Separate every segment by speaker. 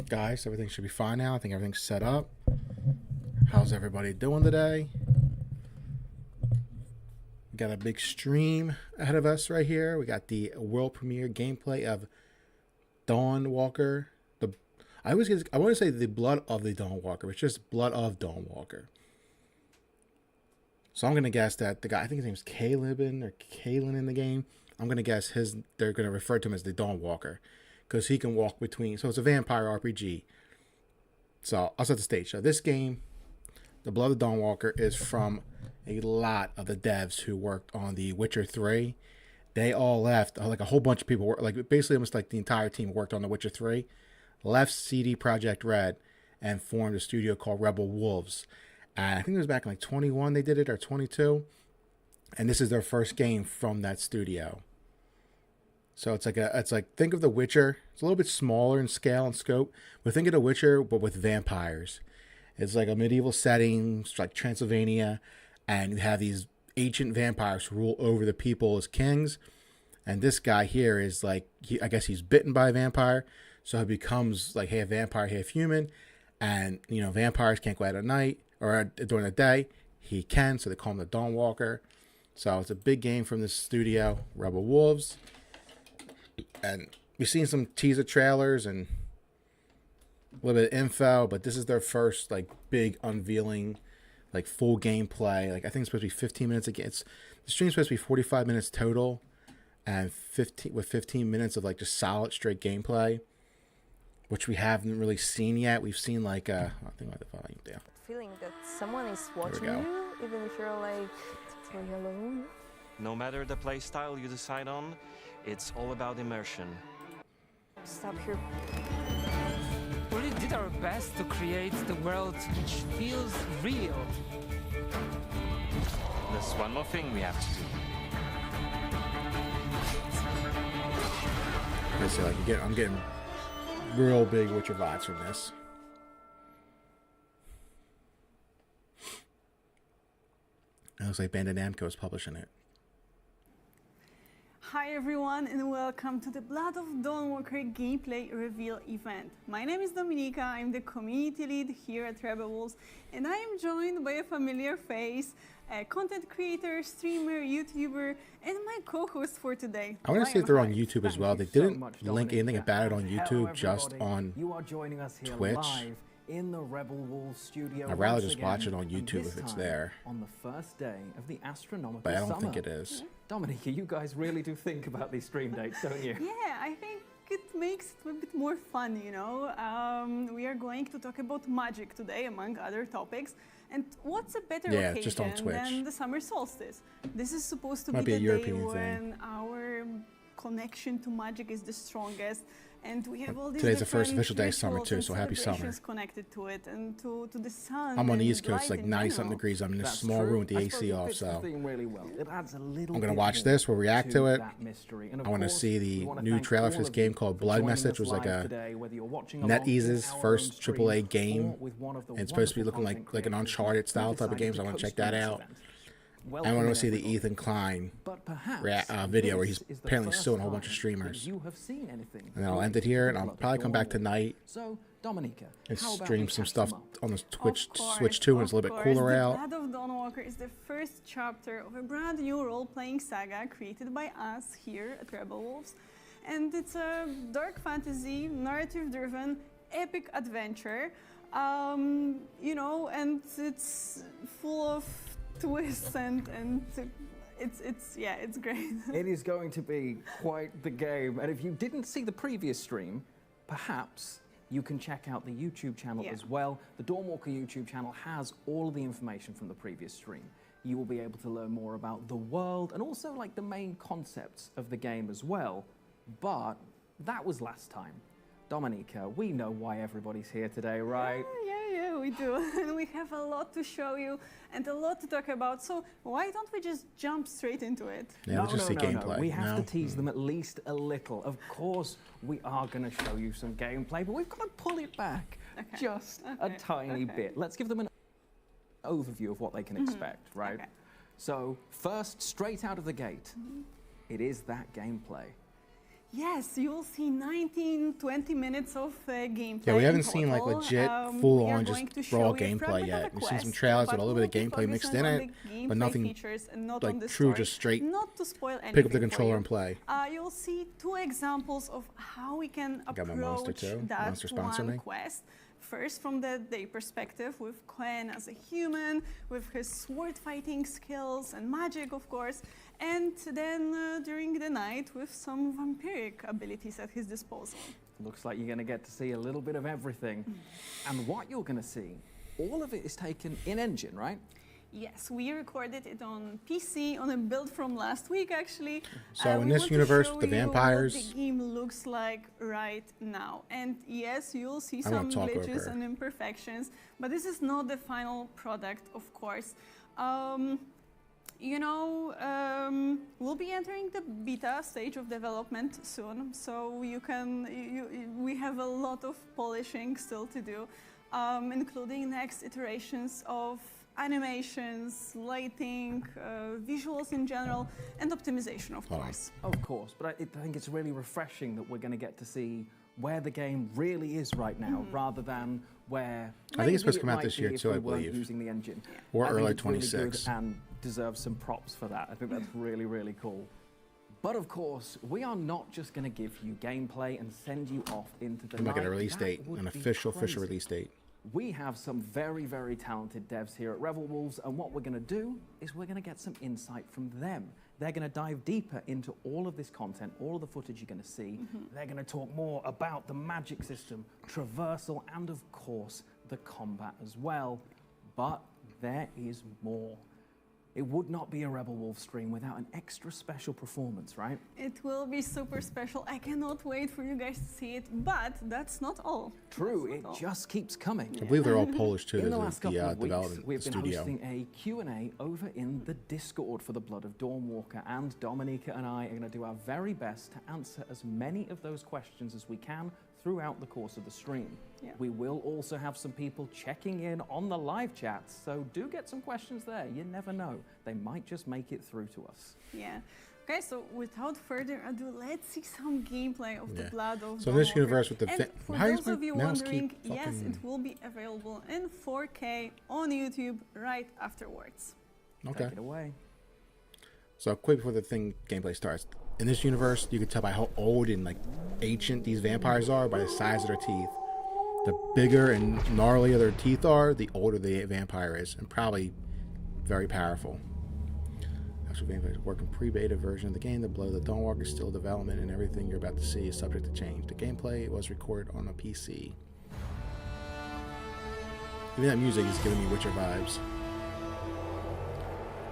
Speaker 1: Guys, everything should be fine now. I think everything's set up. How's everybody doing today? We got a big stream ahead of us right here. We got the world premiere gameplay of Dawnwalker. I want to say the Blood of the Dawnwalker. It's just Blood of Dawnwalker. So I'm gonna guess that the guy, I think his name's Kalen in the game. I'm gonna guess they're gonna refer to him as the Dawnwalker because he can walk between. So it's a vampire RPG. So I'll set the stage. So this game, the Blood of the Dawnwalker, is from a lot of the devs who worked on The Witcher 3. They all left. Like a whole bunch of people, like basically almost like the entire team worked on The Witcher 3, left CD Projekt Red and formed a studio called Rebel Wolves. And I think it was back in like 21 they did it, or 22. And this is their first game from that studio. So it's like think of The Witcher. It's a little bit smaller in scale and scope, but think of The Witcher but with vampires. It's like a medieval setting, it's like Transylvania, and you have these ancient vampires who rule over the people as kings. And this guy here is like, I guess he's bitten by a vampire, so he becomes like half vampire, half human. And vampires can't go out at night or during the day. He can, so they call him the Dawnwalker. So it's a big game from this studio, Rebel Wolves. And we've seen some teaser trailers and a little bit of info, but this is their first like big unveiling, like full gameplay. Like I think it's supposed to be 15 minutes again. The stream's supposed to be 45 minutes total, and 15 minutes of like just solid straight gameplay, which we haven't really seen yet. We've seen like I think about the volume there.
Speaker 2: Feeling that someone is watching you, even if you're like totally alone.
Speaker 3: No matter the play style you decide on, it's all about immersion.
Speaker 2: Stop here.
Speaker 4: We really did our best to create the world which feels real.
Speaker 3: There's one more thing we have to do.
Speaker 1: So like I'm getting real big Witcher vibes from this. It looks like Bandai Namco is publishing it.
Speaker 5: Hi everyone and welcome to the Blood of Dawnwalker gameplay reveal event. My name is Dominika, I'm the community lead here at Rebel Wolves, and I am joined by a familiar face, a content creator, streamer, YouTuber, and my co-host for today.
Speaker 1: I want to see if they're on YouTube as well. They didn't link anything about it on YouTube, just on Twitch.
Speaker 6: In the Rebel Wolves studio.
Speaker 1: I'd rather just watch it on YouTube if it's there.
Speaker 6: On the first day of the astronomical
Speaker 1: but I don't
Speaker 6: summer.
Speaker 1: think it is.
Speaker 6: Dominika, you guys really do think about these stream dates, don't you?
Speaker 5: Yeah, I think it makes it a bit more fun, We are going to talk about magic today, among other topics. And what's a better occasion
Speaker 1: just on Twitch.
Speaker 5: Than the summer solstice? This is supposed to
Speaker 1: Might
Speaker 5: be
Speaker 1: be
Speaker 5: the
Speaker 1: a
Speaker 5: day
Speaker 1: European
Speaker 5: when
Speaker 1: thing.
Speaker 5: our connection to magic is the strongest. And we have all these
Speaker 1: Today's the first
Speaker 5: different
Speaker 1: official day of summer
Speaker 5: rituals
Speaker 1: too,
Speaker 5: and
Speaker 1: so happy summer.
Speaker 5: celebrations connected to it and to the sun.
Speaker 1: I'm on the
Speaker 5: and
Speaker 1: East Coast,
Speaker 5: light
Speaker 1: like
Speaker 5: in
Speaker 1: 90-something
Speaker 5: general.
Speaker 1: degrees. I'm in a
Speaker 6: That's
Speaker 1: small
Speaker 6: true.
Speaker 1: room with the
Speaker 6: I
Speaker 1: AC
Speaker 6: suppose it
Speaker 1: off,
Speaker 6: fits the
Speaker 1: so
Speaker 6: theme really well. It adds a little
Speaker 1: I'm going to
Speaker 6: bit
Speaker 1: watch
Speaker 6: more
Speaker 1: this. We'll react to it.
Speaker 6: that mystery. And of
Speaker 1: I want to
Speaker 6: course,
Speaker 1: see
Speaker 6: we
Speaker 1: the
Speaker 6: wanna
Speaker 1: new
Speaker 6: thank
Speaker 1: trailer for
Speaker 6: all
Speaker 1: this
Speaker 6: of
Speaker 1: game
Speaker 6: you
Speaker 1: called
Speaker 6: for
Speaker 1: Blood
Speaker 6: joining
Speaker 1: Message.
Speaker 6: us
Speaker 1: It was like
Speaker 6: live
Speaker 1: a
Speaker 6: today, whether you're watching along
Speaker 1: NetEase's
Speaker 6: in our
Speaker 1: first
Speaker 6: own stream
Speaker 1: AAA game,
Speaker 6: or with one of the
Speaker 1: and it's supposed to be
Speaker 6: wonderful
Speaker 1: looking like
Speaker 6: content
Speaker 1: an
Speaker 6: creators
Speaker 1: Uncharted style
Speaker 6: who
Speaker 1: type of game, so I
Speaker 6: decided
Speaker 1: want to
Speaker 6: to
Speaker 1: check that
Speaker 6: co-stream
Speaker 1: out.
Speaker 6: this event.
Speaker 1: I
Speaker 6: Welcome
Speaker 1: want to see the
Speaker 6: everybody.
Speaker 1: Ethan Klein
Speaker 6: But perhaps
Speaker 1: video where he's
Speaker 6: this is the
Speaker 1: apparently
Speaker 6: first
Speaker 1: suing a whole bunch of
Speaker 6: time
Speaker 1: streamers.
Speaker 6: that you have seen anything
Speaker 1: And then I'll end it
Speaker 6: related
Speaker 1: here,
Speaker 6: to
Speaker 1: and I'll
Speaker 6: Blood of
Speaker 1: probably come back
Speaker 6: Dawnwalker.
Speaker 1: tonight
Speaker 6: So, Dominika,
Speaker 1: and
Speaker 6: how about
Speaker 1: stream
Speaker 6: we
Speaker 1: some
Speaker 6: catch
Speaker 1: stuff
Speaker 6: them up?
Speaker 1: on the Twitch
Speaker 5: Of course,
Speaker 1: Switch 2 when it's a little bit
Speaker 5: of
Speaker 1: cooler
Speaker 5: course.
Speaker 1: out.
Speaker 5: The Blood of Dawnwalker is the first chapter of a brand new role-playing saga created by us here at Rebel Wolves. And it's a dark fantasy, narrative-driven, epic adventure. And it's full of twists and it's great.
Speaker 6: It is going to be quite the game. And if you didn't see the previous stream, perhaps you can check out the YouTube channel as well. The Dawnwalker YouTube channel has all of the information from the previous stream. You will be able to learn more about the world and also like the main concepts of the game as well. But that was last time. Dominika, we know why everybody's here today, right?
Speaker 5: Yeah, we do. And we have a lot to show you and a lot to talk about. So why don't we just jump straight into it?
Speaker 1: Yeah, let's just see gameplay.
Speaker 6: We have to tease them at least a little. Of course, we are going to show you some gameplay, but we've got to pull it back just a tiny bit. Let's give them an overview of what they can expect, right?
Speaker 5: Okay.
Speaker 6: So first, straight out of the gate, it is that gameplay.
Speaker 5: Yes, you'll see 19-20 minutes of gameplay.
Speaker 1: Yeah, we haven't
Speaker 5: in
Speaker 1: seen like
Speaker 5: total.
Speaker 1: legit,
Speaker 5: We
Speaker 1: full
Speaker 5: are
Speaker 1: on,
Speaker 5: going
Speaker 1: just
Speaker 5: to show
Speaker 1: raw
Speaker 5: you a
Speaker 1: gameplay
Speaker 5: fragment of
Speaker 1: yet.
Speaker 5: a
Speaker 1: We've seen some
Speaker 5: quest,
Speaker 1: trailers with
Speaker 5: but
Speaker 1: a little bit of
Speaker 5: we'll be
Speaker 1: gameplay mixed
Speaker 5: focusing
Speaker 1: in
Speaker 5: on
Speaker 1: it,
Speaker 5: the
Speaker 1: but
Speaker 5: gameplay
Speaker 1: nothing
Speaker 5: features and not on
Speaker 1: like
Speaker 5: the
Speaker 1: true,
Speaker 5: story.
Speaker 1: just straight
Speaker 5: Not to spoil anything
Speaker 1: pick up the
Speaker 5: for
Speaker 1: controller
Speaker 5: you.
Speaker 1: and play.
Speaker 5: You'll see 2 examples of how we can
Speaker 1: Got my monster
Speaker 5: approach
Speaker 1: too.
Speaker 5: that
Speaker 1: Monster sponsor
Speaker 5: one
Speaker 1: me.
Speaker 5: quest. First, from the day perspective, with Quen as a human, with his sword fighting skills and magic, of course, and then during the night with some vampiric abilities at his disposal.
Speaker 6: Looks like you're going to get to see a little bit of everything. And what you're going to see, all of it is taken in-engine, right?
Speaker 5: Yes, we recorded it on PC on a build from last week, actually.
Speaker 1: So in
Speaker 5: we
Speaker 1: this
Speaker 5: want to
Speaker 1: universe
Speaker 5: show
Speaker 1: with the
Speaker 5: you
Speaker 1: vampires-
Speaker 5: what the game looks like right now. And yes, you'll see
Speaker 1: I wanna
Speaker 5: some
Speaker 1: talk
Speaker 5: glitches
Speaker 1: over.
Speaker 5: and imperfections, but this is not the final product, of course. We'll be entering the beta stage of development soon, so we have a lot of polishing still to do, including next iterations of animations, lighting, visuals in general, and optimization, of course.
Speaker 6: Of course, but I think it's really refreshing that we're going to get to see where the game really is right now, rather than where
Speaker 1: I think it's supposed
Speaker 6: maybe
Speaker 1: to come
Speaker 6: it
Speaker 1: out this
Speaker 6: might
Speaker 1: year
Speaker 6: be if
Speaker 1: too,
Speaker 6: we
Speaker 1: I
Speaker 6: weren't
Speaker 1: believe.
Speaker 6: using the engine.
Speaker 1: Or
Speaker 6: I think
Speaker 1: early
Speaker 6: it's really good
Speaker 1: 26.
Speaker 6: and deserves some props for that. I think that's really, really cool. But of course, we are not just going to give you gameplay and send you off into the
Speaker 1: We might get a
Speaker 6: night.
Speaker 1: release
Speaker 6: That
Speaker 1: date,
Speaker 6: would
Speaker 1: an
Speaker 6: be
Speaker 1: official
Speaker 6: crazy.
Speaker 1: release date.
Speaker 6: We have some very, very talented devs here at Rebel Wolves, and what we're going to do is we're going to get some insight from them. They're going to dive deeper into all of this content, all of the footage you're going to see. They're going to talk more about the magic system, traversal, and of course, the combat as well. But there is more. It would not be a Rebel Wolf stream without an extra special performance, right?
Speaker 5: It will be super special. I cannot wait for you guys to see it, but that's not all.
Speaker 6: True,
Speaker 5: That's
Speaker 6: it
Speaker 5: not all.
Speaker 6: just keeps coming.
Speaker 1: I believe they're all Polish too.
Speaker 6: In the
Speaker 1: the
Speaker 6: last couple of weeks,
Speaker 1: development
Speaker 6: we've been
Speaker 1: studio.
Speaker 6: hosting a Q&A over in the Discord for the Blood of Dawnwalker, and Dominica and I are going to do our very best to answer as many of those questions as we can throughout the course of the stream.
Speaker 5: Yeah.
Speaker 6: We will also have some people checking in on the live chats, so do get some questions there. You never know. They might just make it through to us.
Speaker 5: Yeah. Okay, so without further ado, let's see some gameplay of the
Speaker 1: Yeah.
Speaker 5: Blood of
Speaker 1: So in this
Speaker 5: Dawnwalker.
Speaker 1: universe with the
Speaker 5: And for
Speaker 1: why
Speaker 5: those
Speaker 1: does my
Speaker 5: of you
Speaker 1: mouse
Speaker 5: wondering,
Speaker 1: keep
Speaker 5: yes,
Speaker 1: fucking-
Speaker 5: it will be available in 4K on YouTube right afterwards.
Speaker 1: Okay.
Speaker 6: Take it away.
Speaker 1: So quick before the thing gameplay starts. In this universe, you can tell by how old and like ancient these vampires are by the size of their teeth. The bigger and gnarlier their teeth are, the older the vampire is, and probably very powerful. Actual vampires work in pre-beta version of the game. The Blood of the Dawnwalker is still in development, and everything you're about to see is subject to change. The gameplay was recorded on a PC. Even that music is giving me Witcher vibes.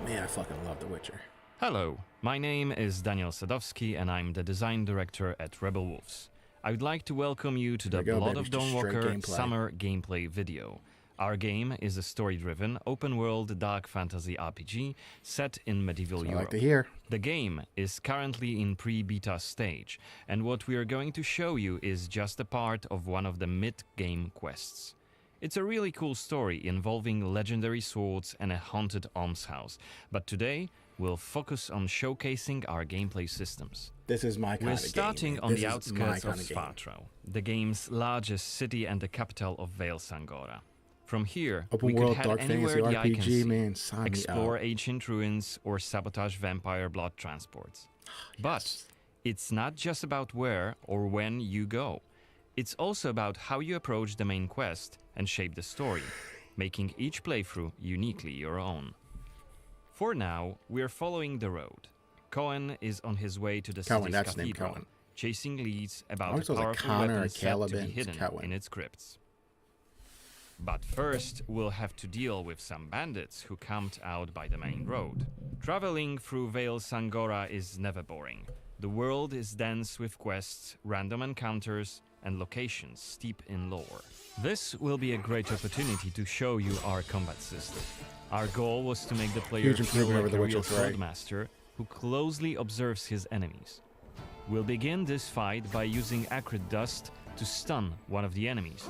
Speaker 1: Man, I fucking love The Witcher.
Speaker 7: Hello, my name is Daniel Sadowski and I'm the design director at Rebel Wolves. I would like to welcome you to the
Speaker 1: There we go,
Speaker 7: Blood
Speaker 1: baby.
Speaker 7: of
Speaker 1: Just straight
Speaker 7: Dawnwalker
Speaker 1: gameplay.
Speaker 7: summer gameplay video. Our game is a story-driven, open-world dark fantasy RPG set in medieval
Speaker 1: So I
Speaker 7: Europe.
Speaker 1: like to hear.
Speaker 7: The game is currently in pre-beta stage, and what we are going to show you is just a part of one of the mid-game quests. It's a really cool story involving legendary swords and a haunted almshouse, but today we'll focus on showcasing our gameplay systems.
Speaker 1: This is my kind
Speaker 7: We're
Speaker 1: of game.
Speaker 7: starting
Speaker 1: man.
Speaker 7: on
Speaker 1: This
Speaker 7: the
Speaker 1: is my
Speaker 7: outskirts of
Speaker 1: kind game.
Speaker 7: Svartrau, the game's largest city and the capital of Vale Sangora. From here,
Speaker 1: Open
Speaker 7: we could
Speaker 1: world
Speaker 7: head
Speaker 1: dark
Speaker 7: anywhere
Speaker 1: fantasy
Speaker 7: the eye can
Speaker 1: RPG,
Speaker 7: see,
Speaker 1: man. Sign me
Speaker 7: explore
Speaker 1: up.
Speaker 7: ancient ruins, or sabotage vampire blood transports. But it's not just about where or when you go. It's also about how you approach the main quest and shape the story, making each playthrough uniquely your own. For now, we're following the road. Cohen is on his way to the
Speaker 1: Cohen,
Speaker 7: city's
Speaker 1: that's the name,
Speaker 7: cathedral,
Speaker 1: Cohen.
Speaker 7: chasing leads
Speaker 1: I
Speaker 7: about
Speaker 1: always
Speaker 7: a
Speaker 1: thought it was like
Speaker 7: powerful
Speaker 1: Connor or
Speaker 7: weapon said to
Speaker 1: Caleb,
Speaker 7: be
Speaker 1: and it's
Speaker 7: hidden
Speaker 1: Cohen.
Speaker 7: in its crypts. But first, we'll have to deal with some bandits who camped out by the main road. Traveling through Vale Sangora is never boring. The world is dense with quests, random encounters, and locations steep in lore. This will be a great opportunity to show you our combat system. Our goal was to make the player
Speaker 1: Huge
Speaker 7: feel
Speaker 1: improvement over
Speaker 7: like
Speaker 1: The
Speaker 7: a
Speaker 1: Witcher
Speaker 7: real
Speaker 1: 3.
Speaker 7: swordmaster who closely observes his enemies. We'll begin this fight by using acrid dust to stun one of the enemies.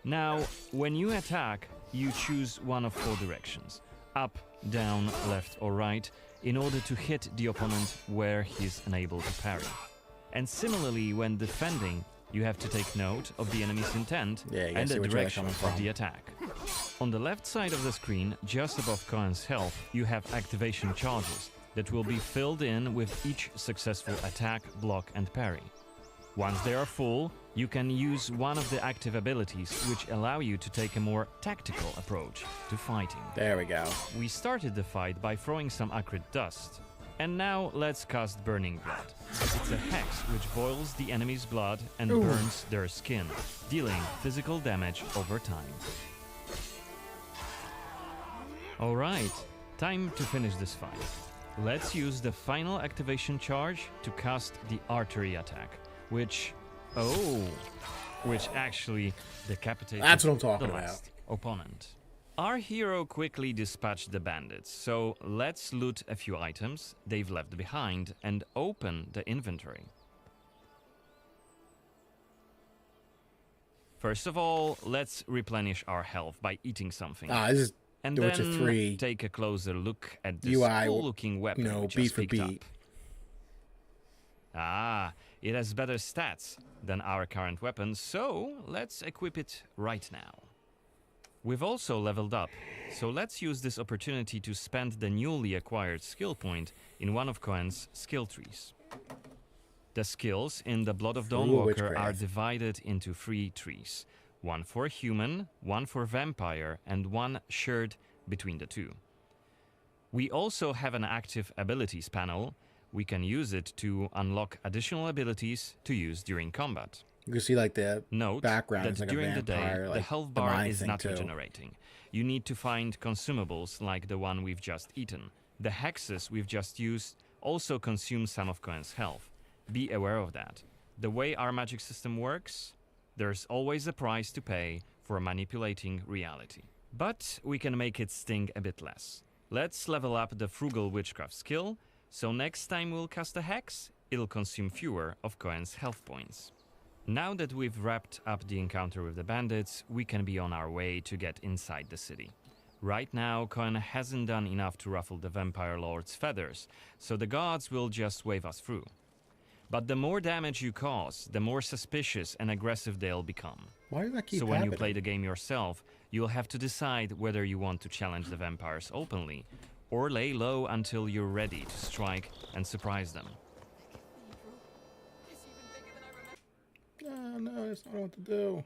Speaker 7: Now, when you attack, you choose one of 4 directions: up, down, left or right, in order to hit the opponent where he's unable to parry. And similarly, when defending, you have to take note of the enemy's intent and the direction of the attack. On the left side of the screen, just above Cohen's health, you have activation charges that will be filled in with each successful attack, block and parry. Once they are full, you can use one of the active abilities which allow you to take a more tactical approach to fighting.
Speaker 1: There we go.
Speaker 7: We started the fight by throwing some acrid dust. And now let's cast Burning Blood. It's a hex which boils the enemy's blood and burns their skin, dealing physical damage over time. Alright, time to finish this fight. Let's use the final activation charge to cast the artery attack, which actually decapitated
Speaker 1: That's what I'm talking
Speaker 7: the
Speaker 1: about.
Speaker 7: last opponent. Our hero quickly dispatched the bandits, so let's loot a few items they've left behind and open the inventory. First of all, let's replenish our health by eating something.
Speaker 1: This is
Speaker 7: And
Speaker 1: The Witcher
Speaker 7: then
Speaker 1: 3
Speaker 7: take a closer look at this
Speaker 1: UI,
Speaker 7: cool-looking weapon we
Speaker 1: beat
Speaker 7: just
Speaker 1: for
Speaker 7: picked
Speaker 1: beat.
Speaker 7: up. It has better stats than our current weapon, so let's equip it right now. We've also leveled up, so let's use this opportunity to spend the newly acquired skill point in one of Cohen's skill trees. The skills in the Blood of Dawnwalker are divided into 3 trees. One for human, one for vampire, and one shared between the two. We also have an active abilities panel. We can use it to unlock additional abilities to use during combat.
Speaker 1: You can see like the
Speaker 7: Note
Speaker 1: background
Speaker 7: that
Speaker 1: is like
Speaker 7: during
Speaker 1: a
Speaker 7: the day,
Speaker 1: vampire,
Speaker 7: the
Speaker 1: like
Speaker 7: health
Speaker 1: the
Speaker 7: bar
Speaker 1: mind
Speaker 7: is
Speaker 1: thing
Speaker 7: not
Speaker 1: too.
Speaker 7: regenerating. You need to find consumables like the one we've just eaten. The hexes we've just used also consume some of Cohen's health. Be aware of that. The way our magic system works, there's always a price to pay for manipulating reality. But we can make it sting a bit less. Let's level up the Frugal Witchcraft skill, so next time we'll cast a hex, it'll consume fewer of Cohen's health points. Now that we've wrapped up the encounter with the bandits, we can be on our way to get inside the city. Right now, Cohen hasn't done enough to ruffle the Vampire Lord's feathers, so the gods will just wave us through. But the more damage you cause, the more suspicious and aggressive they'll become.
Speaker 1: Why does that keep
Speaker 7: So when you
Speaker 1: happening?
Speaker 7: play the game yourself, you'll have to decide whether you want to challenge the vampires openly, or lay low until you're ready to strike and surprise them.
Speaker 1: No, that's not what to do.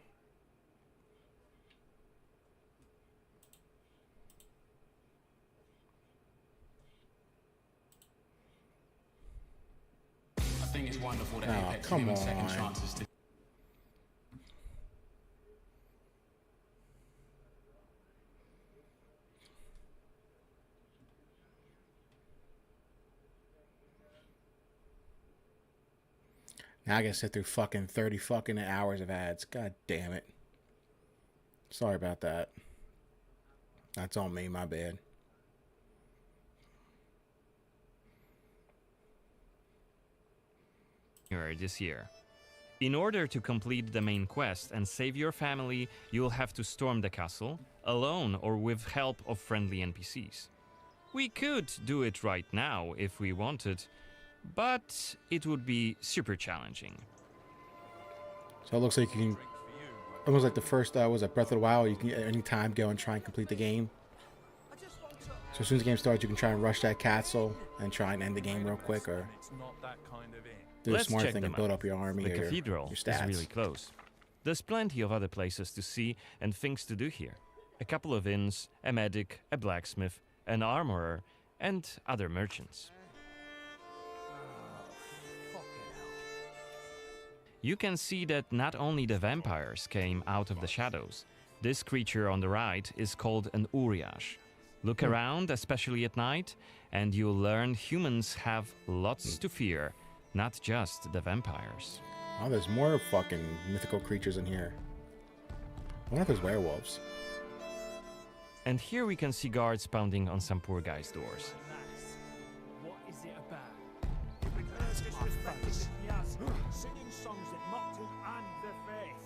Speaker 8: I think it's wonderful that
Speaker 1: Oh,
Speaker 8: Apex
Speaker 1: come
Speaker 8: given second
Speaker 1: on.
Speaker 8: chances to
Speaker 1: Now I gotta sit through fucking 30 fucking hours of ads. God damn it. Sorry about that. That's on me, my bad.
Speaker 7: This year. In order to complete the main quest and save your family, you'll have to storm the castle, alone or with help of friendly NPCs. We could do it right now if we wanted, but it would be super challenging.
Speaker 1: So it looks like you can, almost like the first, was it Breath of the Wild, you can at any time go and try and complete the game. So as soon as the game starts, you can try and rush that castle and try and end the game real quick, or do a
Speaker 7: Let's
Speaker 1: smart
Speaker 7: check
Speaker 1: thing and
Speaker 7: them
Speaker 1: build
Speaker 7: out.
Speaker 1: up your army
Speaker 7: The
Speaker 1: or
Speaker 7: cathedral
Speaker 1: your
Speaker 7: is
Speaker 1: stats.
Speaker 7: really close. There's plenty of other places to see and things to do here. A couple of inns, a medic, a blacksmith, an armorer, and other merchants. You can see that not only the vampires came out of the shadows. This creature on the right is called an Uriash. Look around, especially at night, and you'll learn humans have lots to fear, not just the vampires.
Speaker 1: Oh, there's more fucking mythical creatures in here. I wonder if there's werewolves.
Speaker 7: And here we can see guards pounding on some poor guy's doors.
Speaker 9: What is it about? Singing songs that mocked him and the faith.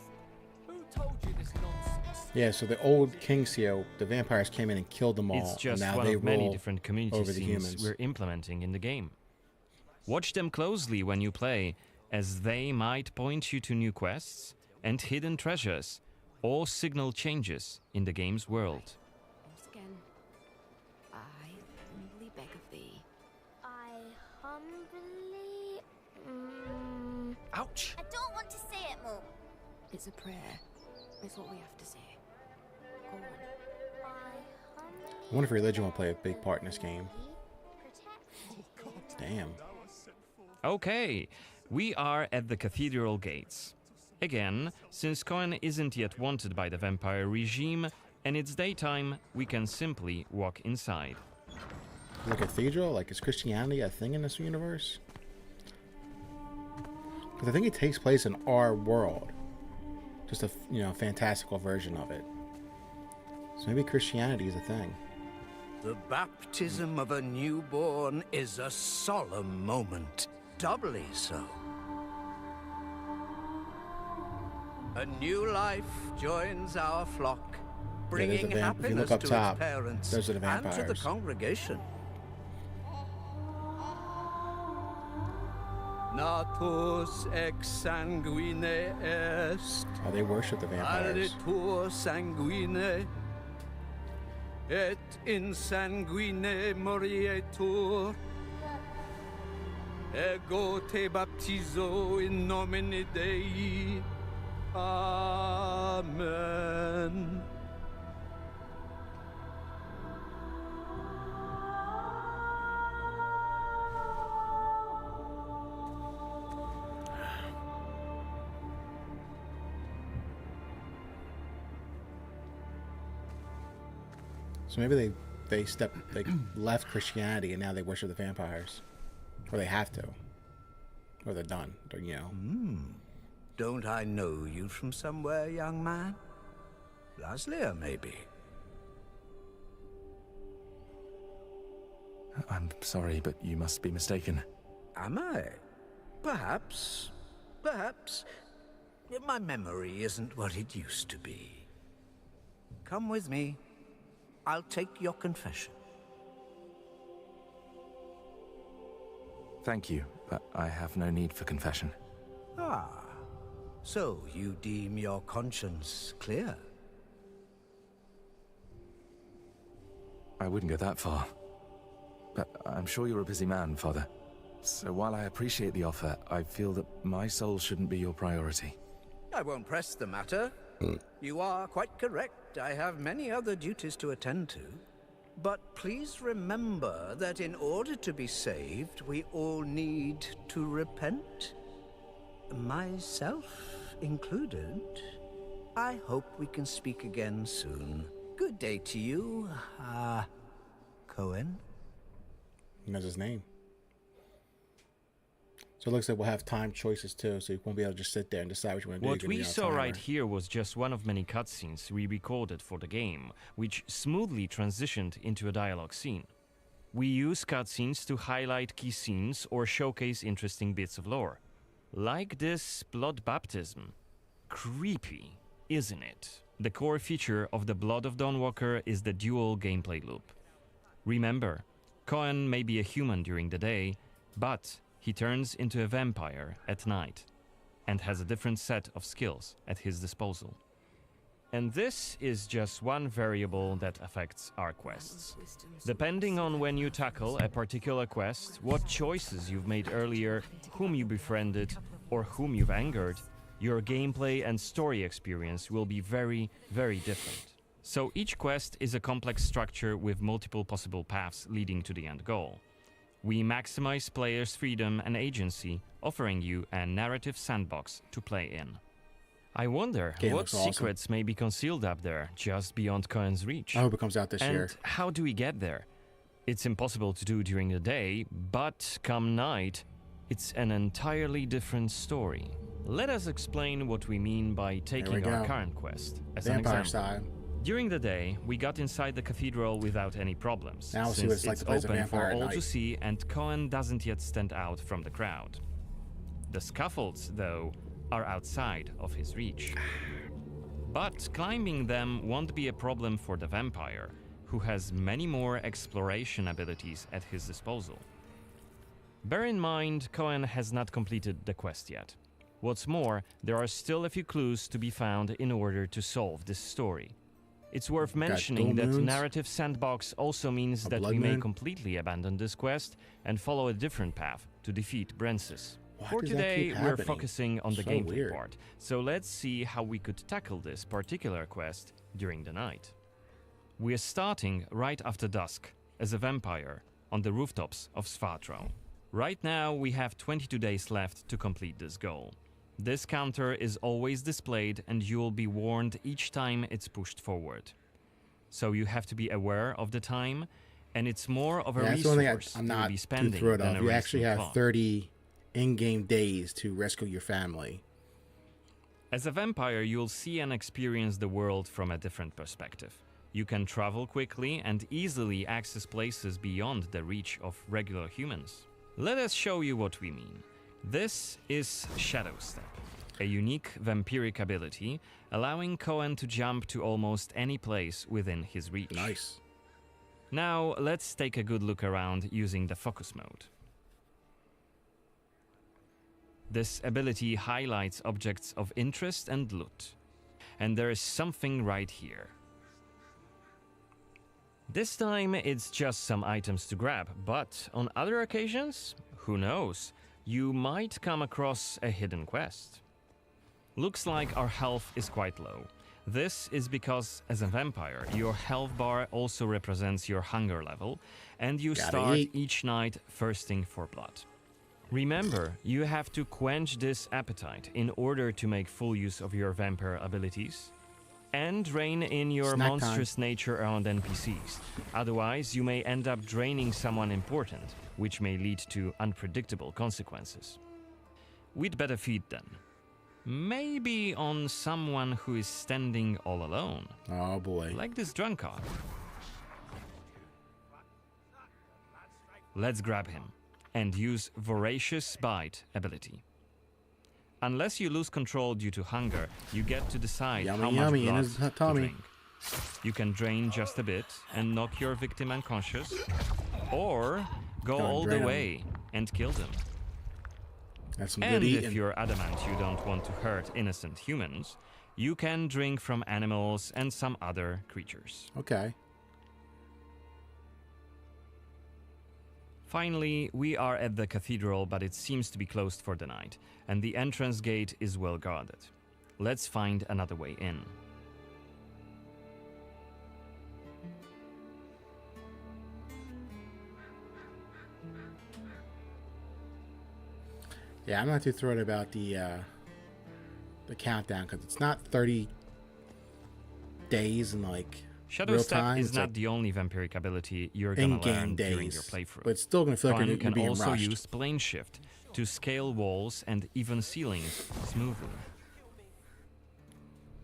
Speaker 9: Who told you this nonsense?
Speaker 1: Yeah, so the old King's Seal, the vampires came in and killed them all.
Speaker 7: It's just
Speaker 1: and now
Speaker 7: one
Speaker 1: they
Speaker 7: of many
Speaker 1: rule
Speaker 7: different community
Speaker 1: over the
Speaker 7: scenes
Speaker 1: humans.
Speaker 7: we're implementing in the game. Watch them closely when you play, as they might point you to new quests and hidden treasures, or signal changes in the game's world.
Speaker 10: Once again, I humbly beg of thee.
Speaker 11: I humbly...
Speaker 10: Ouch!
Speaker 11: I don't want to say it, Mum.
Speaker 10: It's a prayer. It's what we have to say. Go on.
Speaker 1: I wonder if religion will play a big part in this game. Damn.
Speaker 7: Okay, we are at the cathedral gates. Again, since Cohen isn't yet wanted by the vampire regime, and it's daytime, we can simply walk inside.
Speaker 1: The cathedral? Like, is Christianity a thing in this universe? Because I think it takes place in our world. Just a, fantastical version of it. So maybe Christianity is a thing.
Speaker 12: The baptism of a newborn is a solemn moment, doubly so. A new life joins our flock, bringing happiness to its parents
Speaker 1: those are the
Speaker 12: and
Speaker 1: vampires.
Speaker 12: to the congregation. Natus ex sanguine est.
Speaker 1: Oh, they worship the vampires.
Speaker 12: Alitur sanguine. Et in sanguine morietur. Ego te baptizo in nomine Dei. Amen.
Speaker 1: So maybe they left Christianity and now they worship the vampires, or they have to, or they're done. Or,
Speaker 12: Don't I know you from somewhere, young man? Laslia, maybe.
Speaker 13: I'm sorry, but you must be mistaken.
Speaker 12: Am I? Perhaps. Perhaps. My memory isn't what it used to be. Come with me. I'll take your confession.
Speaker 13: Thank you, but I have no need for confession.
Speaker 12: Ah. So you deem your conscience clear?
Speaker 13: I wouldn't go that far. But I'm sure you're a busy man, Father. So while I appreciate the offer, I feel that my soul shouldn't be your priority.
Speaker 12: I won't press the matter. You are quite correct. I have many other duties to attend to. But please remember that in order to be saved, we all need to repent. Myself included. I hope we can speak again soon. Good day to you, Cohen.
Speaker 1: He knows his name. So it looks like we'll have time choices too, so you won't be able to just sit there and decide what you want to do.
Speaker 7: What we saw right here was just one of many cutscenes we recorded for the game, which smoothly transitioned into a dialogue scene. We use cutscenes to highlight key scenes or showcase interesting bits of lore. Like this blood baptism. Creepy, isn't it? The core feature of the Blood of Dawnwalker is the dual gameplay loop. Remember, Cohen may be a human during the day, but he turns into a vampire at night and has a different set of skills at his disposal. And this is just one variable that affects our quests. Depending on when you tackle a particular quest, what choices you've made earlier, whom you befriended, or whom you've angered, your gameplay and story experience will be very, very different. So each quest is a complex structure with multiple possible paths leading to the end goal. We maximize players' freedom and agency, offering you a narrative sandbox to play in. I wonder what secrets may be concealed up there, just beyond Cohen's reach.
Speaker 1: I hope it comes out this year.
Speaker 7: And how do we get there? It's impossible to do during the day, but come night, it's an entirely different story. Let us explain what we mean by taking our current quest as an example. During the day, we got inside the cathedral without any problems,
Speaker 1: now
Speaker 7: since it's open for all to see and Cohen doesn't yet stand out from the crowd. The scaffolds, though, are outside of his reach. But climbing them won't be a problem for the vampire, who has many more exploration abilities at his disposal. Bear in mind, Cohen has not completed the quest yet. What's more, there are still a few clues to be found in order to solve this story. It's worth mentioning that narrative sandbox also means that we may completely abandon this quest and follow a different path to defeat Brensis. For today, we're focusing on the gameplay part, so let's see how we could tackle this particular quest during the night. We're starting right after dusk, as a vampire, on the rooftops of Svatro. Right now, we have 22 days left to complete this goal. This counter is always displayed and you'll be warned each time it's pushed forward. So you have to be aware of the time, and it's more of a resource to be spending than a
Speaker 1: You actually have
Speaker 7: clock.
Speaker 1: 30 in-game days to rescue your family.
Speaker 7: As a vampire, you'll see and experience the world from a different perspective. You can travel quickly and easily access places beyond the reach of regular humans. Let us show you what we mean. This is Shadow Step, a unique vampiric ability allowing Cohen to jump to almost any place within his reach.
Speaker 1: Nice.
Speaker 7: Now let's take a good look around using the focus mode. This ability highlights objects of interest and loot. And there is something right here. This time it's just some items to grab, but on other occasions, who knows, you might come across a hidden quest. Looks like our health is quite low. This is because, as a vampire, your health bar also represents your hunger level, and you start each night thirsting for blood. Remember, you have to quench this appetite in order to make full use of your vampire abilities, and rein in your monstrous nature around NPCs. Otherwise, you may end up draining someone important, which may lead to unpredictable consequences. We'd better feed then. Maybe on someone who is standing all alone.
Speaker 1: Oh boy.
Speaker 7: Like this drunkard. Let's grab him and use Voracious Bite ability. Unless you lose control due to hunger, you get to decide how much blood to drink. You can drain just a bit and knock your victim unconscious, or go all the way and kill them.
Speaker 1: That's some
Speaker 7: and
Speaker 1: good eating.
Speaker 7: If you're adamant you don't want to hurt innocent humans, you can drink from animals and some other creatures.
Speaker 1: Okay.
Speaker 7: Finally, we are at the cathedral, but it seems to be closed for the night, and the entrance gate is well guarded. Let's find another way in.
Speaker 1: Yeah, I'm not too thrilled about the countdown, because it's not 30 days and like
Speaker 7: Shadow
Speaker 1: real
Speaker 7: Step
Speaker 1: time.
Speaker 7: is
Speaker 1: It's
Speaker 7: not
Speaker 1: like
Speaker 7: the only vampiric ability you're gonna learn during your playthrough.
Speaker 1: But it's still gonna feel like
Speaker 7: One
Speaker 1: you're
Speaker 7: can
Speaker 1: being
Speaker 7: also
Speaker 1: rushed.
Speaker 7: use plane shift to scale walls and even ceilings smoothly.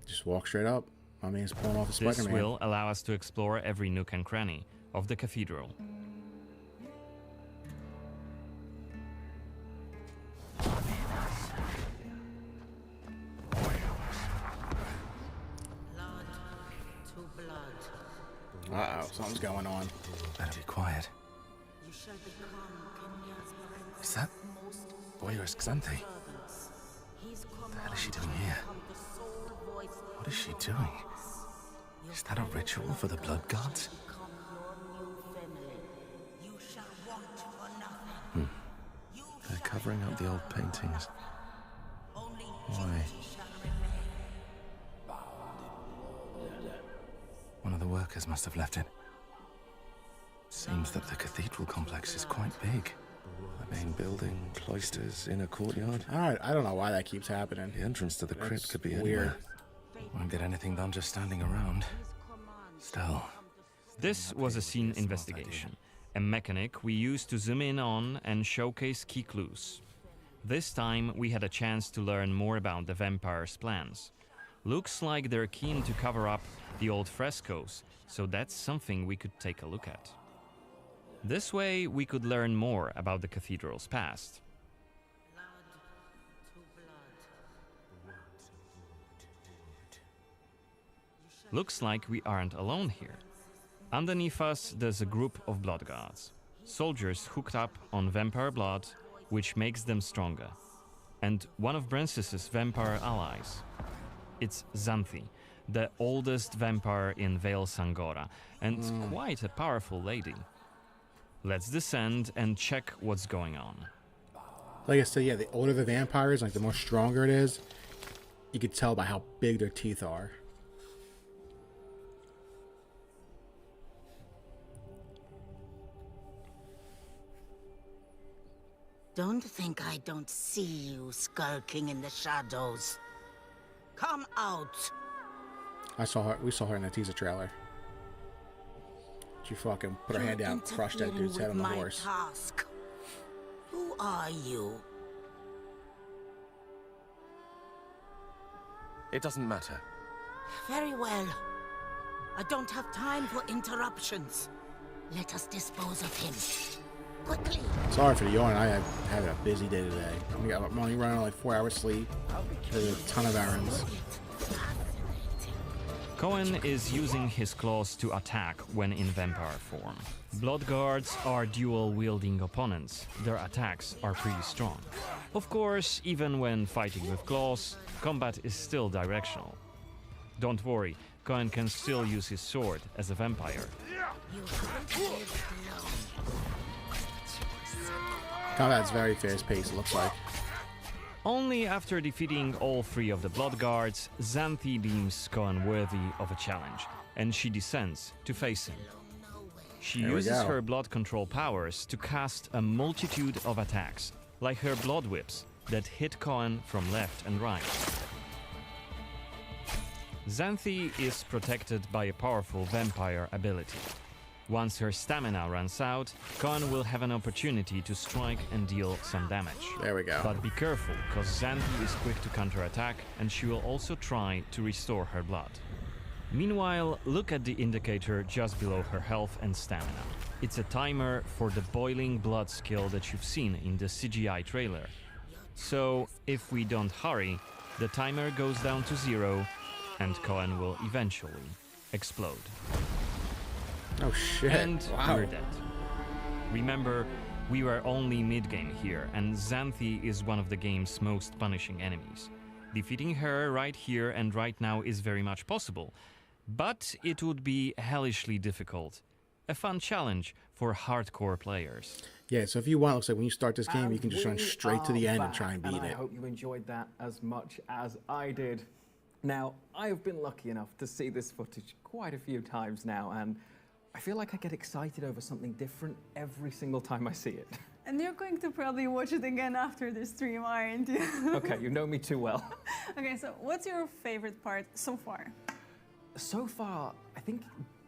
Speaker 1: Just walk straight up. My man's pulling off the
Speaker 7: This
Speaker 1: Spider-Man.
Speaker 7: will allow us to explore every nook and cranny of the cathedral.
Speaker 1: Uh-oh, something's going on.
Speaker 13: Better be quiet. Is that Boyris Xanthi? What the hell is she doing here? What is she doing? Is that a ritual for the blood gods? They're covering up the old paintings. Why? One of the workers must have left it. Seems that the cathedral complex is quite big. The main building, cloisters, inner courtyard.
Speaker 1: Alright, I don't know why that keeps happening.
Speaker 13: The entrance to the crypt
Speaker 1: That's
Speaker 13: could be
Speaker 1: weird.
Speaker 13: anywhere. Won't get anything done just standing around. Still.
Speaker 7: This was a scene investigation, a mechanic we used to zoom in on and showcase key clues. This time we had a chance to learn more about the vampire's plans. Looks like they're keen to cover up the old frescoes, so that's something we could take a look at. This way we could learn more about the cathedral's past. Looks like we aren't alone here. Underneath us there's a group of blood guards. soldiers hooked up on vampire blood, which makes them stronger. And one of Brances's vampire allies. It's Xanthi, the oldest vampire in Vale Sangora, and quite a powerful lady. Let's descend and check what's going on.
Speaker 1: Like I said, yeah, the older the vampires, like the more stronger it is, you could tell by how big their teeth are.
Speaker 14: Don't think I don't see you skulking in the shadows. Come out.
Speaker 1: We saw her in the teaser trailer. She fucking put her hand down, crushed that dude's head on the horse.
Speaker 14: Task. Who are you?
Speaker 13: It doesn't matter.
Speaker 14: Very well. I don't have time for interruptions. Let us dispose of him. Quickly.
Speaker 1: Sorry for the yawn. I have had a busy day today. I'm only running like 4 hours sleep. There's a ton of errands.
Speaker 7: Cohen is using his claws to attack when in vampire form. Blood guards are dual-wielding opponents. Their attacks are pretty strong. Of course, even when fighting with claws, combat is still directional. Don't worry, Cohen can still use his sword as a vampire.
Speaker 1: Combat's very fast-paced, it looks like.
Speaker 7: Only after defeating all 3 of the Blood Guards, Xanthi deems Cohen worthy of a challenge, and she descends to face him. She uses her blood control powers to cast a multitude of attacks, like her blood whips, that hit Cohen from left and right. Xanthi is protected by a powerful vampire ability. Once her stamina runs out, Cohen will have an opportunity to strike and deal some damage.
Speaker 1: There we go.
Speaker 7: But be careful, cause Xanthi is quick to counterattack, and she will also try to restore her blood. Meanwhile, look at the indicator just below her health and stamina. It's a timer for the boiling blood skill that you've seen in the CGI trailer. So, if we don't hurry, the timer goes down to 0, and Cohen will eventually explode.
Speaker 1: Oh shit.
Speaker 7: And
Speaker 1: wow.
Speaker 7: we're dead. Remember, we were only mid-game here, and Xanthi is one of the game's most punishing enemies. Defeating her right here and right now is very much possible, but it would be hellishly difficult. A fun challenge for hardcore players.
Speaker 1: Yeah, so if you want, it looks like when you start this game, you can just run straight to the end and try and beat
Speaker 6: I
Speaker 1: it.
Speaker 6: hope you enjoyed that as much as I did. Now, I've been lucky enough to see this footage quite a few times now, and I feel like I get excited over something different every single time I see it.
Speaker 5: And you're going to probably watch it again after this stream, aren't you?
Speaker 6: Okay, you know me too well.
Speaker 5: Okay, so what's your favorite part so far?
Speaker 6: So far, I think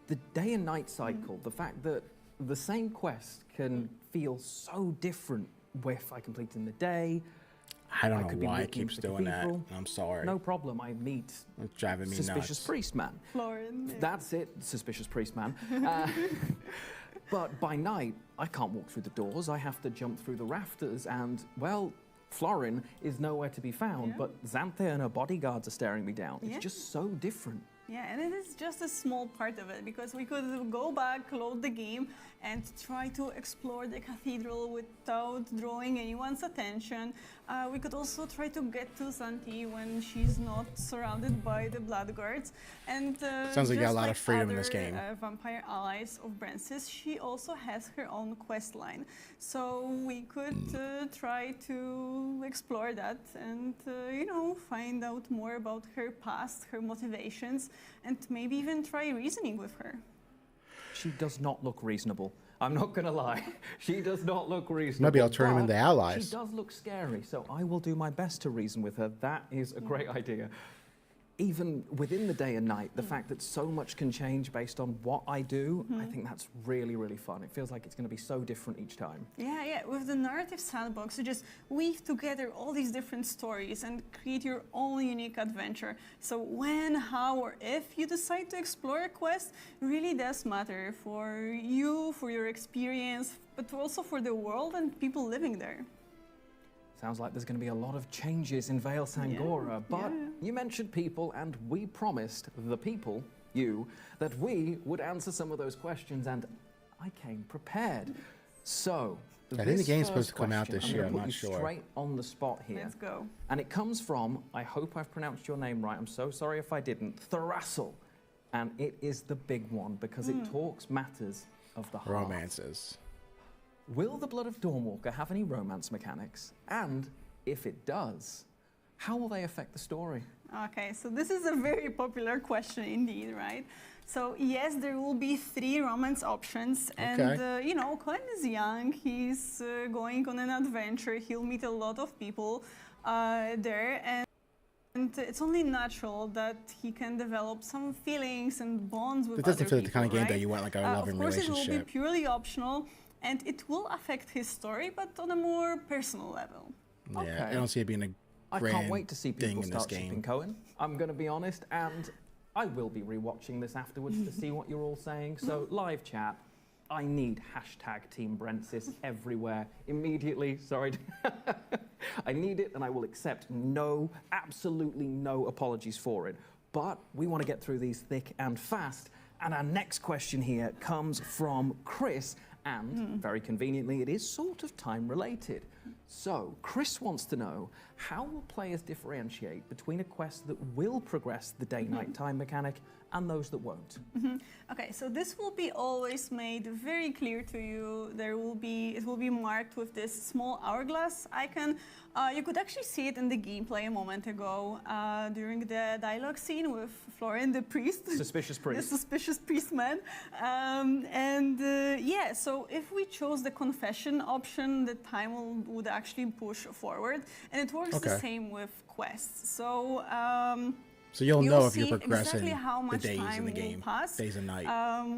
Speaker 6: the day and night cycle, the fact that the same quest can feel so different if I complete in the day.
Speaker 1: I don't know why it keeps doing that. I'm sorry.
Speaker 6: No problem. I meet
Speaker 1: it's driving me
Speaker 6: Suspicious
Speaker 1: nuts.
Speaker 6: Priest Man.
Speaker 5: Florin.
Speaker 6: That's it, Suspicious Priest Man. But by night, I can't walk through the doors. I have to jump through the rafters, and, well, Florin is nowhere to be found, but Xanthi and her bodyguards are staring me down. It's just so different.
Speaker 5: Yeah, and it is just a small part of it, because we could go back, load the game, and try to explore the cathedral without drawing anyone's attention. We could also try to get to Xanthi when she's not surrounded by the Blood Guards. And
Speaker 1: sounds like you got a lot of freedom in this game.
Speaker 5: Vampire allies of Brancis, she also has her own quest line. So we could try to explore that and, you know, find out more about her past, her motivations, and maybe even try reasoning with her.
Speaker 6: She does not look reasonable. I'm not going to lie. She does not look reasonable.
Speaker 1: Maybe I'll turn them into allies.
Speaker 6: She does look scary, so I will do my best to reason with her. That is a great idea. Even within the day and night, the fact that so much can change based on what I do, I think that's really, really fun. It feels like it's going to be so different each time.
Speaker 5: Yeah, with the narrative sandbox, you just weave together all these different stories and create your own unique adventure. So when, how, or if you decide to explore a quest really does matter for you, for your experience, but also for the world and people living there.
Speaker 6: Sounds like there's going to be a lot of changes in Vale Sangora, but you mentioned people, and we promised the people, you, that we would answer some of those questions, and I came prepared. So,
Speaker 1: I think the
Speaker 6: this
Speaker 1: game's supposed
Speaker 6: first
Speaker 1: to come out
Speaker 6: question,
Speaker 1: this year,
Speaker 6: I'm
Speaker 1: I'm
Speaker 6: gonna
Speaker 1: not
Speaker 6: put you
Speaker 1: sure.
Speaker 6: straight on the spot here.
Speaker 5: Let's go.
Speaker 6: And it comes from, I hope I've pronounced your name right, I'm so sorry if I didn't, Thrassel. And it is the big one because it talks matters of the heart.
Speaker 1: Romances.
Speaker 6: Will the Blood of Dawnwalker have any romance mechanics? And if it does, how will they affect the story?
Speaker 5: Okay, so this is a very popular question indeed, right? So yes, there will be 3 romance options, and you know, Cohen is young. He's going on an adventure. He'll meet a lot of people there, and it's only natural that he can develop some feelings and bonds with
Speaker 1: It doesn't
Speaker 5: other
Speaker 1: feel
Speaker 5: people,
Speaker 1: like the kind of game
Speaker 5: right?
Speaker 1: that you want like a loving
Speaker 5: Of course,
Speaker 1: relationship.
Speaker 5: it will be purely optional, and it will affect his story, but on a more personal level.
Speaker 1: Yeah,
Speaker 6: Okay.
Speaker 1: I don't see it being a
Speaker 6: I
Speaker 1: grand
Speaker 6: can't wait to see
Speaker 1: thing
Speaker 6: people
Speaker 1: in this
Speaker 6: start shipping
Speaker 1: game.
Speaker 6: Cohen. I'm going to be honest, and I will be rewatching this afterwards to see what you're all saying. So, live chat, I need hashtag Team Brentsis everywhere immediately. Sorry. I need it, and I will accept no, absolutely no apologies for it. But we want to get through these thick and fast. And our next question here comes from Chris, and very conveniently, it is sort of time related. So, Chris wants to know, how will players differentiate between a quest that will progress the day-night time mechanic and those that won't?
Speaker 5: Okay, so this will be always made very clear to you. It will be marked with this small hourglass icon. You could actually see it in the gameplay a moment ago during the dialogue scene with Florian the priest.
Speaker 6: Suspicious priest.
Speaker 5: The suspicious priest man. Yeah, so if we chose the confession option, the time would actually push forward, and it works the same with quests. So.
Speaker 1: So you'll know if you're
Speaker 5: see
Speaker 1: progressing
Speaker 5: exactly how much
Speaker 1: the days
Speaker 5: time
Speaker 1: in the
Speaker 5: will
Speaker 1: game,
Speaker 5: pass,
Speaker 1: days and night.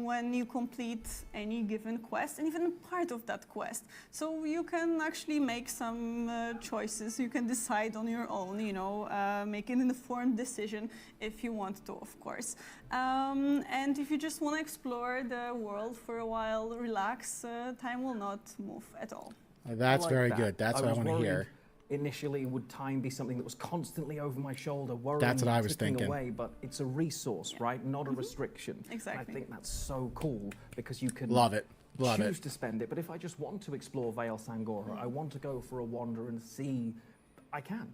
Speaker 5: when you complete any given quest, and even part of that quest. So you can actually make some choices. You can decide on your own, you know, make an informed decision if you want to, of course. And if you just want to explore the world for a while, relax, time will not move at all.
Speaker 1: That's
Speaker 6: like
Speaker 1: very
Speaker 6: that.
Speaker 1: good. That's what I want to hear.
Speaker 6: Initially, would time be something that was constantly over my shoulder, worrying,
Speaker 1: That's what I was
Speaker 6: ticking
Speaker 1: thinking.
Speaker 6: away, but it's a resource, right? Not a restriction.
Speaker 5: Exactly.
Speaker 6: And I think that's so cool because you can
Speaker 1: Love it. Love
Speaker 6: choose
Speaker 1: it.
Speaker 6: to spend it. But if I just want to explore Vale Sangora, I want to go for a wander and see, I can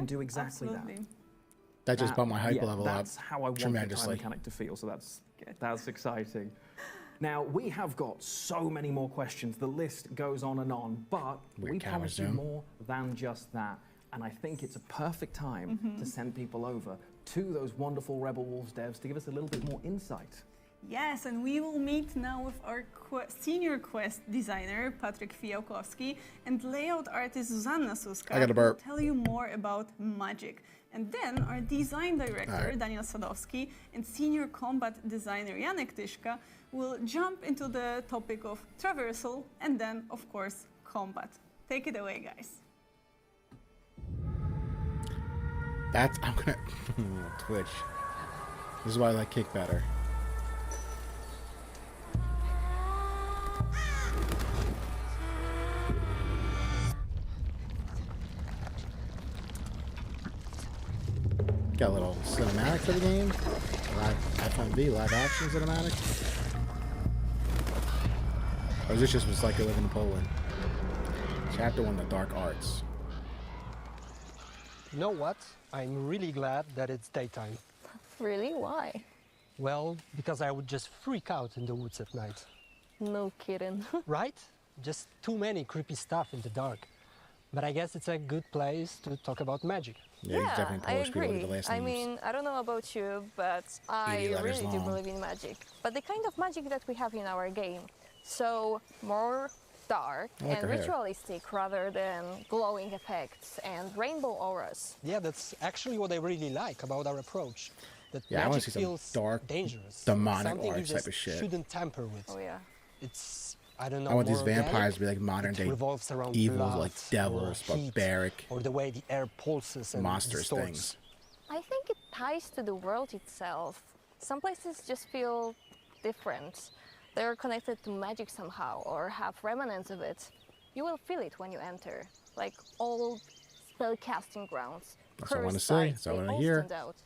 Speaker 6: do exactly
Speaker 5: absolutely.
Speaker 1: That just bumped my hype level up
Speaker 6: That's how I want the time mechanic to feel. So that's exciting. Now, we have got so many more questions. The list goes on and on, but we promised you more than just that. And I think it's a perfect time to send people over to those wonderful Rebel Wolves devs to give us a little bit more insight.
Speaker 5: Yes, and we will meet now with our senior quest designer, Patryk Fiałkowski, and layout artist Zuzanna Suska,
Speaker 1: I got a
Speaker 5: who will
Speaker 1: burp.
Speaker 5: tell you more about magic. And then our design director, Daniel Sadowski, and senior combat designer Janek Tyszka will jump into the topic of traversal and then, of course, combat. Take it away, guys.
Speaker 1: I'm gonna Twitch. This is why I like Kick better. Got a little cinematic for the game. Live FMV, live action cinematic. Or is this just was like I live in Poland? Chapter 1, the Dark Arts.
Speaker 15: You know what? I'm really glad that it's daytime.
Speaker 2: Really? Why?
Speaker 15: Well, because I would just freak out in the woods at night.
Speaker 2: No kidding.
Speaker 15: Right? Just too many creepy stuff in the dark. But I guess it's a good place to talk about magic.
Speaker 1: Yeah, he's definitely
Speaker 2: I
Speaker 1: Polish people with
Speaker 2: agree.
Speaker 1: the last
Speaker 2: I
Speaker 1: names.
Speaker 2: mean, I don't know about you, but I
Speaker 1: 80 letters
Speaker 2: really do
Speaker 1: long.
Speaker 2: believe in magic. But the kind of magic that we have in our game. So more dark
Speaker 15: I like
Speaker 2: and
Speaker 15: her hair.
Speaker 2: ritualistic rather than glowing effects and rainbow auras.
Speaker 15: Yeah, that's actually what I really like about our approach. That
Speaker 1: Yeah, I wanna
Speaker 15: magic
Speaker 1: see some
Speaker 15: feels
Speaker 1: dark,
Speaker 15: dangerous.
Speaker 1: demonic
Speaker 15: something
Speaker 1: art
Speaker 15: you
Speaker 1: type
Speaker 15: just
Speaker 1: of shit.
Speaker 15: shouldn't tamper with.
Speaker 2: Oh yeah.
Speaker 15: It's, I don't know,
Speaker 1: I want these
Speaker 15: more organic.
Speaker 1: vampires to be like modern
Speaker 15: It
Speaker 1: day
Speaker 15: revolves around
Speaker 1: evils,
Speaker 15: blood
Speaker 1: like
Speaker 15: or
Speaker 1: devils,
Speaker 15: heat,
Speaker 1: barbaric
Speaker 15: or the way the air pulses and
Speaker 1: monsters
Speaker 15: distorts.
Speaker 1: things.
Speaker 2: I think it ties to the world itself. Some places just feel different. They're connected to magic somehow or have remnants of it. You will feel it when you enter, like old spell-casting grounds.
Speaker 1: That's what I want to
Speaker 2: cursed
Speaker 1: say.
Speaker 2: sites,
Speaker 1: That's what I
Speaker 2: they
Speaker 1: want
Speaker 2: all
Speaker 1: to hear.
Speaker 2: stand out.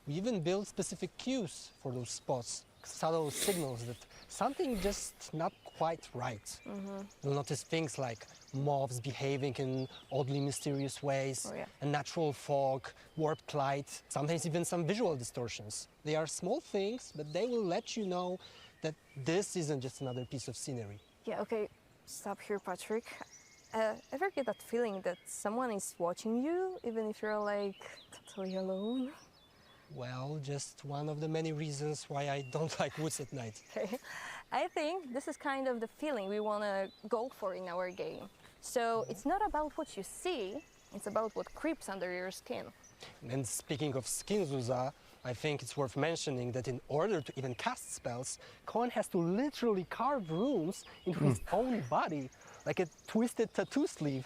Speaker 15: We even build specific cues for those spots, subtle signals that something just not quite right. You'll notice things like moths behaving in oddly mysterious ways, unnatural fog, warped light, sometimes even some visual distortions. They are small things, but they will let you know that this isn't just another piece of scenery.
Speaker 2: Yeah, okay, stop here, Patrick. Ever get that feeling that someone is watching you, even if you're like totally alone?
Speaker 15: Well, just one of the many reasons why I don't like woods at night.
Speaker 2: Okay, I think this is kind of the feeling we want to go for in our game. So it's not about what you see, it's about what creeps under your skin.
Speaker 15: And speaking of skin, Zuza, I think it's worth mentioning that in order to even cast spells, Cohen has to literally carve runes into his own body, like a twisted tattoo sleeve,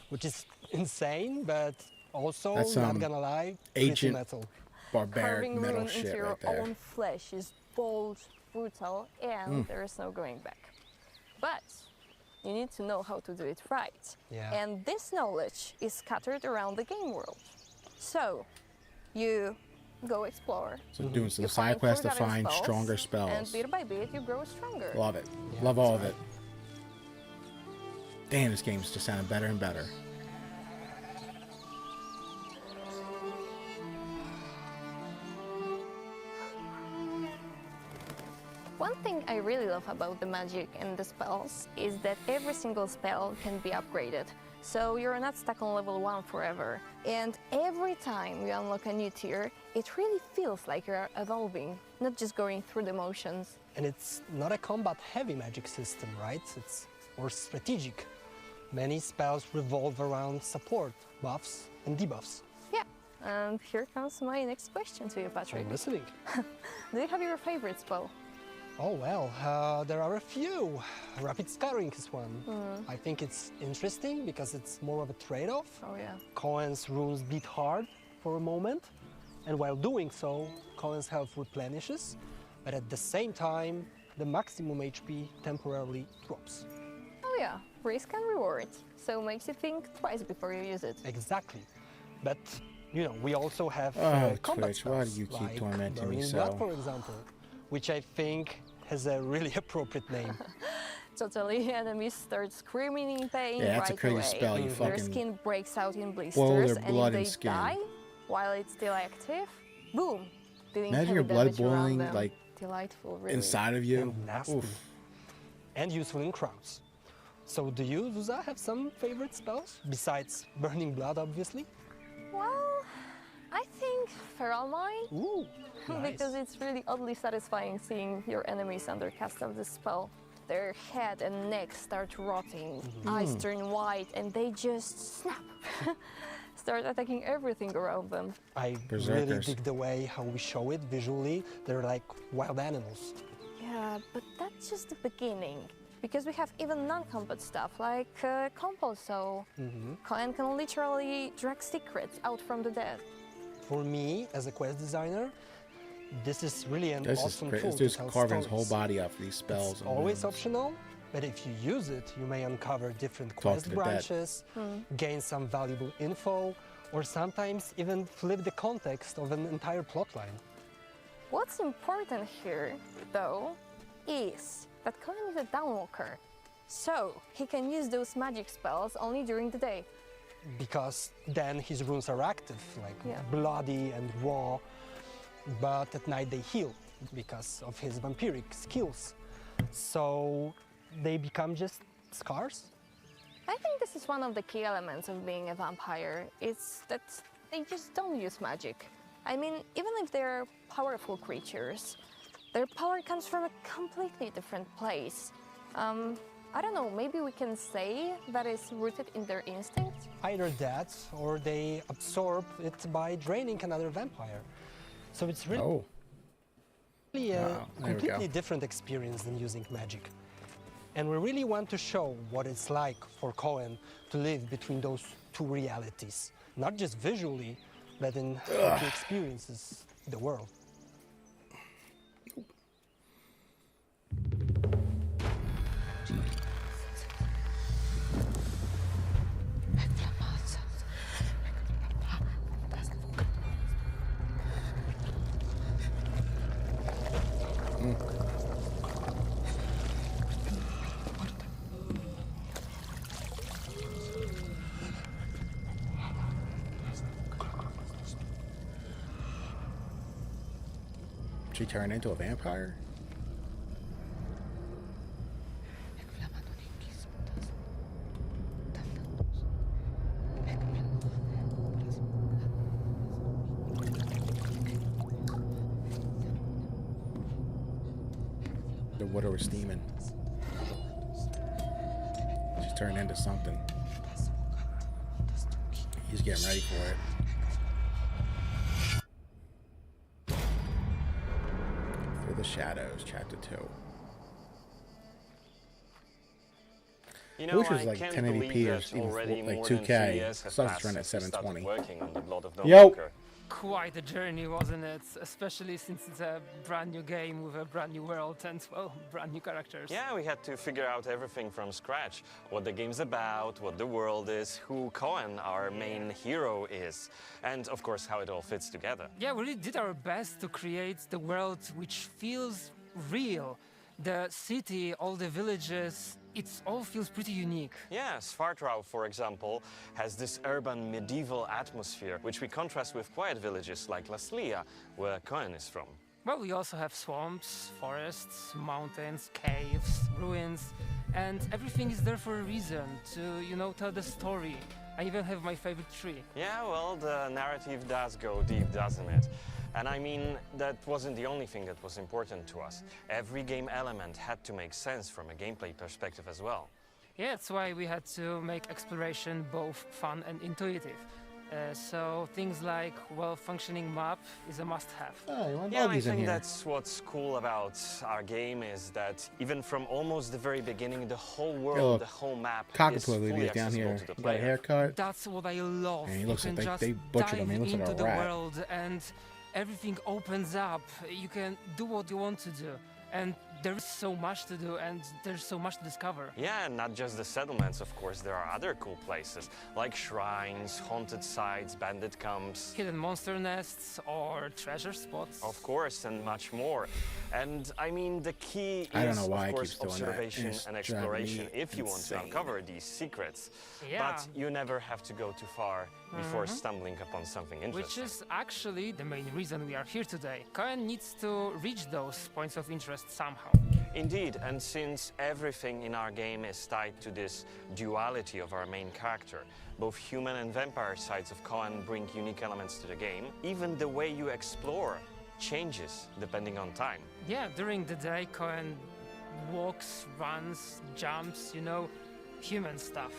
Speaker 15: which is insane, but also, not gonna lie, pretty metal.
Speaker 1: Barbaric
Speaker 2: Carving
Speaker 1: metal
Speaker 2: rune
Speaker 1: shit
Speaker 2: into your
Speaker 1: right there.
Speaker 2: own flesh is bold, brutal, and there is no going back. But you need to know how to do it right.
Speaker 15: Yeah.
Speaker 2: And this knowledge is scattered around the game world. So you go explore.
Speaker 1: So doing some
Speaker 2: you
Speaker 1: side quests to
Speaker 2: forgotten
Speaker 1: find stronger spells.
Speaker 2: And bit by bit, you grow stronger.
Speaker 1: Love it. Love all of it. Damn, this game's just sounding better and better.
Speaker 2: One thing I really love about the magic and the spells is that every single spell can be upgraded. So you're not stuck on level 1 forever. And every time you unlock a new tier, it really feels like you're evolving, not just going through the motions.
Speaker 15: And it's not a combat-heavy magic system, right? It's more strategic. Many spells revolve around support, buffs and debuffs.
Speaker 2: Yeah, and here comes my next question to you, Patrick.
Speaker 15: I'm listening.
Speaker 2: Do you have your favorite spell?
Speaker 15: Oh, well, there are a few. Rapid Scattering is one. I think it's interesting because it's more of a trade-off.
Speaker 2: Oh, yeah.
Speaker 15: Cohen's runes beat hard for a moment, and while doing so, Cohen's health replenishes, but at the same time, the maximum HP temporarily drops.
Speaker 2: Oh, yeah. Risk and reward. So makes you think twice before you use it.
Speaker 15: Exactly. But, you know, we also have combat
Speaker 1: Twitch,
Speaker 15: spells,
Speaker 1: why do you keep
Speaker 15: like
Speaker 1: tormenting me
Speaker 15: Burning
Speaker 1: so?
Speaker 15: Blood, for example, which I think has a really appropriate name.
Speaker 2: Totally, enemies start screaming in pain
Speaker 1: Yeah, that's
Speaker 2: right
Speaker 1: a crazy
Speaker 2: away.
Speaker 1: spell. You
Speaker 2: Their
Speaker 1: fucking
Speaker 2: skin breaks out in
Speaker 1: boil
Speaker 2: blisters,
Speaker 1: their
Speaker 2: and
Speaker 1: blood
Speaker 2: if they
Speaker 1: and skin.
Speaker 2: die while it's still active, boom, doing
Speaker 1: Imagine
Speaker 2: heavy
Speaker 1: your blood
Speaker 2: damage around
Speaker 1: boiling
Speaker 2: them.
Speaker 1: like
Speaker 2: Delightful, really.
Speaker 1: inside of you.
Speaker 15: And nasty.
Speaker 1: Oof.
Speaker 15: And useful in crowds. So do you, Zuza, have some favorite spells? Besides Burning Blood, obviously?
Speaker 2: Well, I think Feral Mind.
Speaker 15: Ooh, nice.
Speaker 2: Because it's really oddly satisfying seeing your enemies under cast of this spell. Their head and neck start rotting, eyes turn white, and they just snap. Start attacking everything around them.
Speaker 15: I really dig the way how we show it visually. They're like wild animals.
Speaker 2: Yeah, but that's just the beginning. Because we have even non-combat stuff like Compulso. Cohen can literally drag secrets out from the dead.
Speaker 15: For me, as a quest designer, this is really an awesome tool
Speaker 1: This
Speaker 15: to
Speaker 1: dude's
Speaker 15: tell
Speaker 1: carving his
Speaker 15: stories.
Speaker 1: whole body up for these spells.
Speaker 15: It's
Speaker 1: and
Speaker 15: always
Speaker 1: runes.
Speaker 15: optional, but if you use it, you may uncover different
Speaker 1: Talk
Speaker 15: quest
Speaker 1: to the dead.
Speaker 15: branches, gain some valuable info, or sometimes even flip the context of an entire plotline.
Speaker 2: What's important here, though, is that Cohen is a Dawnwalker. So he can use those magic spells only during the day.
Speaker 15: Because then his runes are active, like bloody and raw, but at night they heal because of his vampiric skills. So they become just scars.
Speaker 2: I think this is one of the key elements of being a vampire. It's that they just don't use magic. I mean, even if they're powerful creatures, their power comes from a completely different place. I don't know, maybe we can say that it's rooted in their instinct?
Speaker 15: Either that, or they absorb it by draining another vampire. So it's really a completely different experience than using magic. And we really want to show what it's like for Cohen to live between those two realities. Not just visually, but in how he experiences the world.
Speaker 1: She turned into a vampire? The water was steaming. She's turned into something. He's getting ready for it. Through the Shadows, Chapter 2.
Speaker 3: You know,
Speaker 1: I wish it was like
Speaker 3: can't
Speaker 1: 1080p
Speaker 3: believe
Speaker 1: or
Speaker 3: that
Speaker 1: even
Speaker 3: already
Speaker 1: like
Speaker 3: more
Speaker 1: 2K.
Speaker 3: than 3 years have
Speaker 1: So it's
Speaker 3: passed
Speaker 1: running at
Speaker 3: since we started
Speaker 1: 720.
Speaker 3: working on the Blood of
Speaker 1: Yo!
Speaker 3: Dawnwalker.
Speaker 4: Quite a journey, wasn't it? Especially since it's a brand new game with a brand new world and, well, brand new characters.
Speaker 3: Yeah, we had to figure out everything from scratch. What the game's about, what the world is, who Cohen, our main hero, is, and of course how it all fits together.
Speaker 4: Yeah, we really did our best to create the world which feels real. The city, all the villages, it all feels pretty unique.
Speaker 3: Yeah, Svartrau, for example, has this urban medieval atmosphere, which we contrast with quiet villages like Laslia, where Cohen is from.
Speaker 4: Well, we also have swamps, forests, mountains, caves, ruins, and everything is there for a reason to, you know, tell the story. I even have my favorite tree.
Speaker 3: Yeah, well, the narrative does go deep, doesn't it? And I mean, that wasn't the only thing that was important to us. Every game element had to make sense from a gameplay perspective as well.
Speaker 4: Yeah, that's why we had to make exploration both fun and intuitive. So things like well-functioning map is a must-have.
Speaker 3: Yeah, I think that's what's cool about our game is that even from almost the very beginning, the whole world, the whole map is fully
Speaker 1: down
Speaker 3: accessible
Speaker 1: here.
Speaker 3: to the
Speaker 1: He got a
Speaker 3: player.
Speaker 1: haircut.
Speaker 4: That's what I love.
Speaker 1: And he
Speaker 4: You
Speaker 1: looks
Speaker 4: can
Speaker 1: like
Speaker 4: just
Speaker 1: they butchered him. He
Speaker 4: dive
Speaker 1: looks like
Speaker 4: into
Speaker 1: a
Speaker 4: the
Speaker 1: rat.
Speaker 4: world and everything opens up. You can do what you want to do. And there is so much to do and there's so much to discover.
Speaker 3: Yeah, and not just the settlements, of course. There are other cool places, like shrines, haunted sites, bandit camps.
Speaker 4: Hidden monster nests or treasure spots.
Speaker 3: Of course, and much more. And I mean, the key
Speaker 1: I don't
Speaker 3: is,
Speaker 1: know why
Speaker 3: of
Speaker 1: he
Speaker 3: course,
Speaker 1: keeps doing that.
Speaker 3: observation
Speaker 1: It's
Speaker 3: and
Speaker 1: driving
Speaker 3: exploration
Speaker 1: me
Speaker 3: if you want to
Speaker 1: insane.
Speaker 3: uncover these secrets.
Speaker 4: Yeah.
Speaker 3: But you never have to go too far before stumbling upon something interesting.
Speaker 4: Which is actually the main reason we are here today. Cohen needs to reach those points of interest somehow.
Speaker 3: Indeed, and since everything in our game is tied to this duality of our main character, both human and vampire sides of Cohen bring unique elements to the game. Even the way you explore changes depending on time.
Speaker 4: Yeah, during the day, Cohen walks, runs, jumps, you know, human stuff.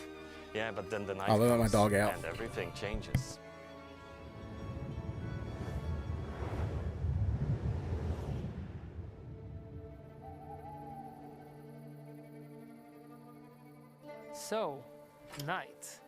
Speaker 3: Yeah, but then the night
Speaker 1: I'll let my
Speaker 3: comes
Speaker 1: dog out.
Speaker 3: and everything changes.
Speaker 4: So, night.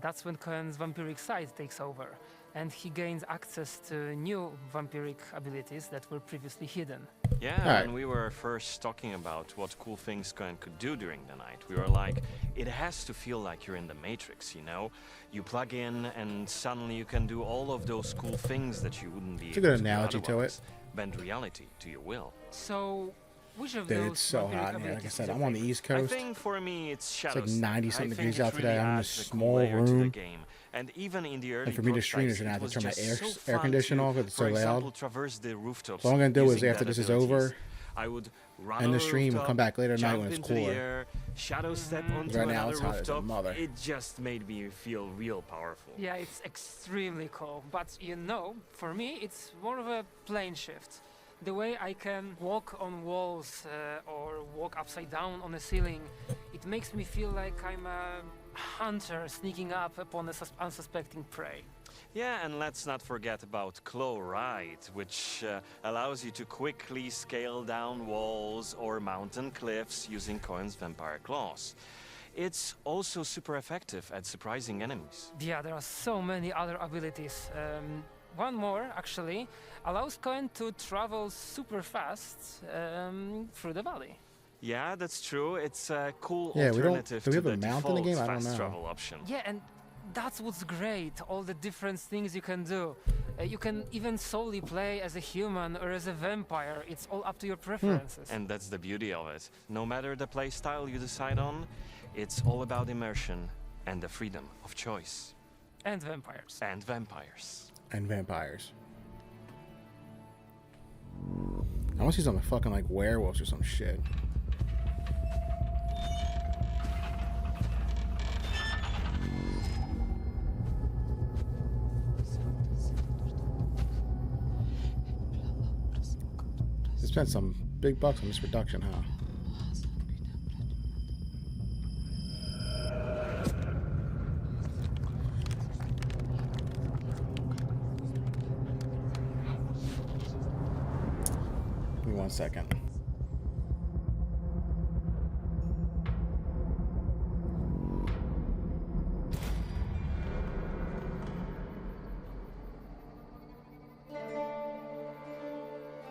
Speaker 4: That's when Cohen's vampiric side takes over, and he gains access to new vampiric abilities that were previously hidden.
Speaker 3: Yeah, when we were first talking about what cool things Cohen could do during the night, we were like, it has to feel like you're in the Matrix, you know? You plug in and suddenly you can do all of those cool things that you wouldn't be
Speaker 1: It's a
Speaker 3: able
Speaker 1: good
Speaker 3: to do
Speaker 1: analogy to
Speaker 3: otherwise. Bend reality to your will.
Speaker 4: So, which of
Speaker 1: Dude,
Speaker 4: those
Speaker 1: it's so
Speaker 4: vampiric
Speaker 1: hot in here. Like I
Speaker 4: abilities
Speaker 1: said,
Speaker 4: is
Speaker 1: I'm
Speaker 4: your
Speaker 1: on the
Speaker 4: favorite?
Speaker 1: East Coast.
Speaker 3: I think for me it's
Speaker 1: It's
Speaker 3: shadows.
Speaker 1: like 90-something
Speaker 3: I think
Speaker 1: degrees
Speaker 3: it
Speaker 1: out today.
Speaker 3: really
Speaker 1: I'm in a
Speaker 3: adds a cool
Speaker 1: small
Speaker 3: layer to the
Speaker 1: room.
Speaker 3: game. And even in the early
Speaker 1: And for me to stream,
Speaker 3: prototypes,
Speaker 1: you're gonna have
Speaker 3: it
Speaker 1: to turn my
Speaker 3: was
Speaker 1: air
Speaker 3: just so
Speaker 1: air
Speaker 3: fun
Speaker 1: conditioner
Speaker 3: to,
Speaker 1: off. It's
Speaker 3: for
Speaker 1: so
Speaker 3: example,
Speaker 1: loud.
Speaker 3: traverse the rooftops.
Speaker 1: So all I'm gonna do is
Speaker 3: using
Speaker 1: after
Speaker 3: that
Speaker 1: this is
Speaker 3: abilities.
Speaker 1: over,
Speaker 3: I would run
Speaker 1: end the
Speaker 3: on a
Speaker 1: stream and
Speaker 3: rooftop,
Speaker 1: come back later tonight
Speaker 3: jump
Speaker 1: when it's
Speaker 3: into the
Speaker 1: cooler.
Speaker 3: air, shadow step onto
Speaker 1: Right now
Speaker 3: another
Speaker 1: it's hot as a
Speaker 3: rooftop.
Speaker 1: mother.
Speaker 3: It just made me feel real powerful.
Speaker 4: Yeah, it's extremely cool. But you know, for me, it's more of a plane shift. The way I can walk on walls or walk upside down on a ceiling, it makes me feel like I'm a hunter sneaking up upon an unsuspecting prey.
Speaker 3: Yeah, and let's not forget about Claw Ride, which allows you to quickly scale down walls or mountain cliffs using Cohen's vampire claws. It's also super effective at surprising enemies.
Speaker 4: Yeah, there are so many other abilities. One more, actually, allows Cohen to travel super fast through the valley.
Speaker 3: Yeah, that's true. It's a cool
Speaker 1: Yeah, we don't-
Speaker 3: alternative
Speaker 1: do we
Speaker 3: to
Speaker 1: have a
Speaker 3: the
Speaker 1: mount in the
Speaker 3: default
Speaker 1: game? I don't
Speaker 3: fast
Speaker 1: know.
Speaker 3: travel option.
Speaker 4: Yeah, and that's what's great, all the different things you can do. You can even solely play as a human or as a vampire. It's all up to your preferences.
Speaker 3: And that's the beauty of it. No matter the play style you decide on, it's all about immersion and the freedom of choice.
Speaker 4: And vampires.
Speaker 3: And vampires.
Speaker 1: And vampires. want to see some fucking like werewolves or some shit. They spent some big bucks on this production, huh? Give me 1 second.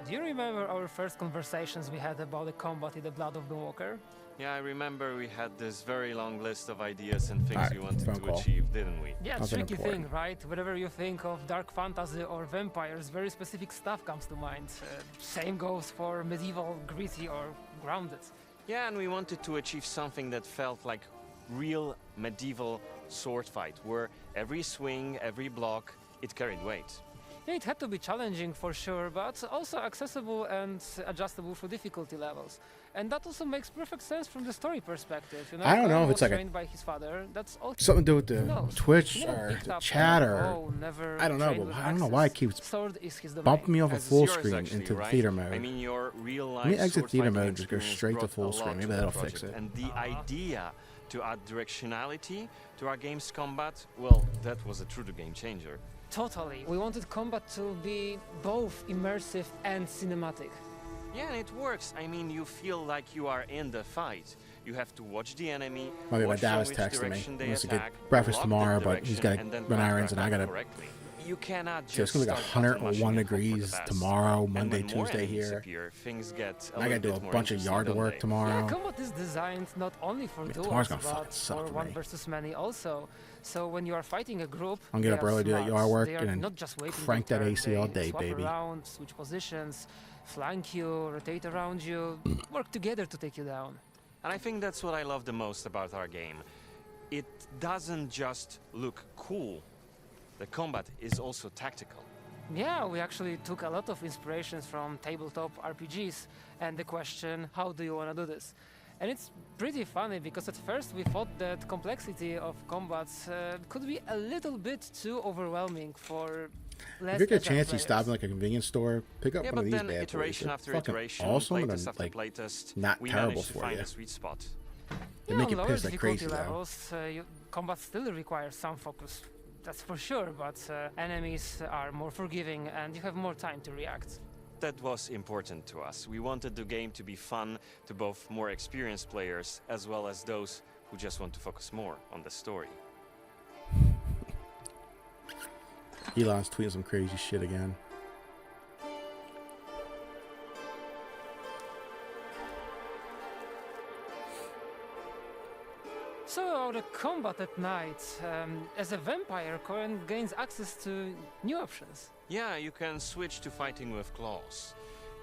Speaker 4: Do you remember our first conversations we had about the combat in the Blood of Dawnwalker?
Speaker 3: Yeah, I remember we had this very long list of ideas and things we wanted
Speaker 1: phone
Speaker 3: to
Speaker 1: call.
Speaker 3: achieve, didn't we?
Speaker 4: Yeah,
Speaker 1: Nothing
Speaker 4: tricky thing,
Speaker 1: important.
Speaker 4: right? Whenever you think of dark fantasy or vampires, very specific stuff comes to mind. Same goes for medieval, gritty or grounded.
Speaker 3: Yeah, and we wanted to achieve something that felt like real medieval sword fight, where every swing, every block, it carried weight.
Speaker 4: Yeah, it had to be challenging for sure, but also accessible and adjustable for difficulty levels. And that also makes perfect sense from the story perspective. You know,
Speaker 1: I don't know if
Speaker 4: was
Speaker 1: it's like
Speaker 4: trained by his father. That's all.
Speaker 1: Something to do with the
Speaker 4: knows.
Speaker 1: Twitch
Speaker 4: He never
Speaker 1: or
Speaker 4: picked
Speaker 1: the
Speaker 4: up
Speaker 1: chat
Speaker 4: on,
Speaker 1: or
Speaker 4: never
Speaker 1: I don't know,
Speaker 4: trained
Speaker 1: but
Speaker 4: with
Speaker 1: I don't know why it
Speaker 4: axes.
Speaker 1: keeps
Speaker 4: Sword is his domain.
Speaker 1: bumping me off a
Speaker 3: As is
Speaker 1: full
Speaker 3: yours,
Speaker 1: screen
Speaker 3: actually,
Speaker 1: into
Speaker 3: right?
Speaker 1: theater mode.
Speaker 3: I mean, your real life
Speaker 1: Let me exit
Speaker 3: sword
Speaker 1: theater
Speaker 3: fighting
Speaker 1: mode and just go
Speaker 3: experience
Speaker 1: straight to
Speaker 3: brought
Speaker 1: full
Speaker 3: a lot
Speaker 1: screen. Maybe
Speaker 3: to the
Speaker 1: that'll fix
Speaker 3: project.
Speaker 1: it.
Speaker 3: And the idea to add directionality to our game's combat, well, that was a true game changer.
Speaker 4: Totally. We wanted combat to be both immersive and cinematic.
Speaker 3: Yeah, and it works. I mean, you feel like you are in the fight. You have to watch the enemy,
Speaker 1: My
Speaker 3: watch
Speaker 1: dad was
Speaker 3: from which
Speaker 1: texting me.
Speaker 3: direction they
Speaker 1: He wants to get
Speaker 3: attack,
Speaker 1: breakfast
Speaker 3: block that
Speaker 1: tomorrow, but he's
Speaker 3: direction,
Speaker 1: got
Speaker 3: and then
Speaker 1: run
Speaker 3: backtrack
Speaker 1: errands, and I
Speaker 3: back
Speaker 1: gotta.
Speaker 3: correctly. You cannot
Speaker 1: So it's
Speaker 3: just
Speaker 1: gonna be like
Speaker 3: start button mashing
Speaker 1: 101
Speaker 3: and hope for the
Speaker 1: degrees
Speaker 3: best.
Speaker 1: tomorrow,
Speaker 3: And
Speaker 1: Monday,
Speaker 3: when more
Speaker 1: Tuesday
Speaker 3: enemies
Speaker 1: here.
Speaker 3: appear, things get
Speaker 1: And I gotta do a
Speaker 3: little bit more
Speaker 1: bunch of
Speaker 3: interesting,
Speaker 1: yard
Speaker 3: don't
Speaker 1: work
Speaker 3: they?
Speaker 1: tomorrow.
Speaker 4: Yeah, combat is designed not only for duels,
Speaker 1: tomorrow's gonna fucking
Speaker 4: but
Speaker 1: suck
Speaker 4: for
Speaker 1: for
Speaker 4: one
Speaker 1: me.
Speaker 4: versus many also. So when you are fighting a group,
Speaker 1: I'm gonna get
Speaker 4: they
Speaker 1: up
Speaker 4: are
Speaker 1: early, do that
Speaker 4: smart.
Speaker 1: yard work,
Speaker 4: They are
Speaker 1: and then
Speaker 4: not just waiting
Speaker 1: crank
Speaker 4: their
Speaker 1: that
Speaker 4: turn.
Speaker 1: AC all
Speaker 4: They
Speaker 1: day,
Speaker 4: swap
Speaker 1: baby.
Speaker 4: around, switch positions, flank you, rotate around you, work together to take you down.
Speaker 3: And I think that's what I love the most about our game. It doesn't just look cool. The combat is also tactical.
Speaker 4: Yeah, we actually took a lot of inspirations from tabletop RPGs and the question, how do you want to do this? And it's pretty funny because at first we thought that complexity of combats could be a little bit too overwhelming for less
Speaker 1: If you get a
Speaker 4: agile
Speaker 1: chance, you
Speaker 4: players.
Speaker 1: stop in like a convenience store, pick up
Speaker 3: Yeah,
Speaker 1: one
Speaker 3: but
Speaker 1: of these
Speaker 3: then
Speaker 1: bad boys.
Speaker 3: iteration
Speaker 1: They're
Speaker 3: after
Speaker 1: fucking
Speaker 3: iteration,
Speaker 1: awesome and
Speaker 3: playtest after
Speaker 1: like
Speaker 3: playtest,
Speaker 1: not
Speaker 3: we
Speaker 1: terrible
Speaker 3: managed to
Speaker 1: for
Speaker 3: find
Speaker 1: you.
Speaker 3: a sweet spot.
Speaker 1: They
Speaker 4: Yeah,
Speaker 1: make
Speaker 4: on
Speaker 1: you
Speaker 4: lower
Speaker 1: piss like
Speaker 4: difficulty
Speaker 1: crazy though.
Speaker 4: levels, combat still requires some focus. That's for sure, but enemies are more forgiving and you have more time to react.
Speaker 3: That was important to us. We wanted the game to be fun to both more experienced players as well as those who just want to focus more on the story.
Speaker 1: Elon's tweeting some crazy shit again.
Speaker 4: So the combat at night, as a vampire, Cohen gains access to new options.
Speaker 3: Yeah, you can switch to fighting with claws.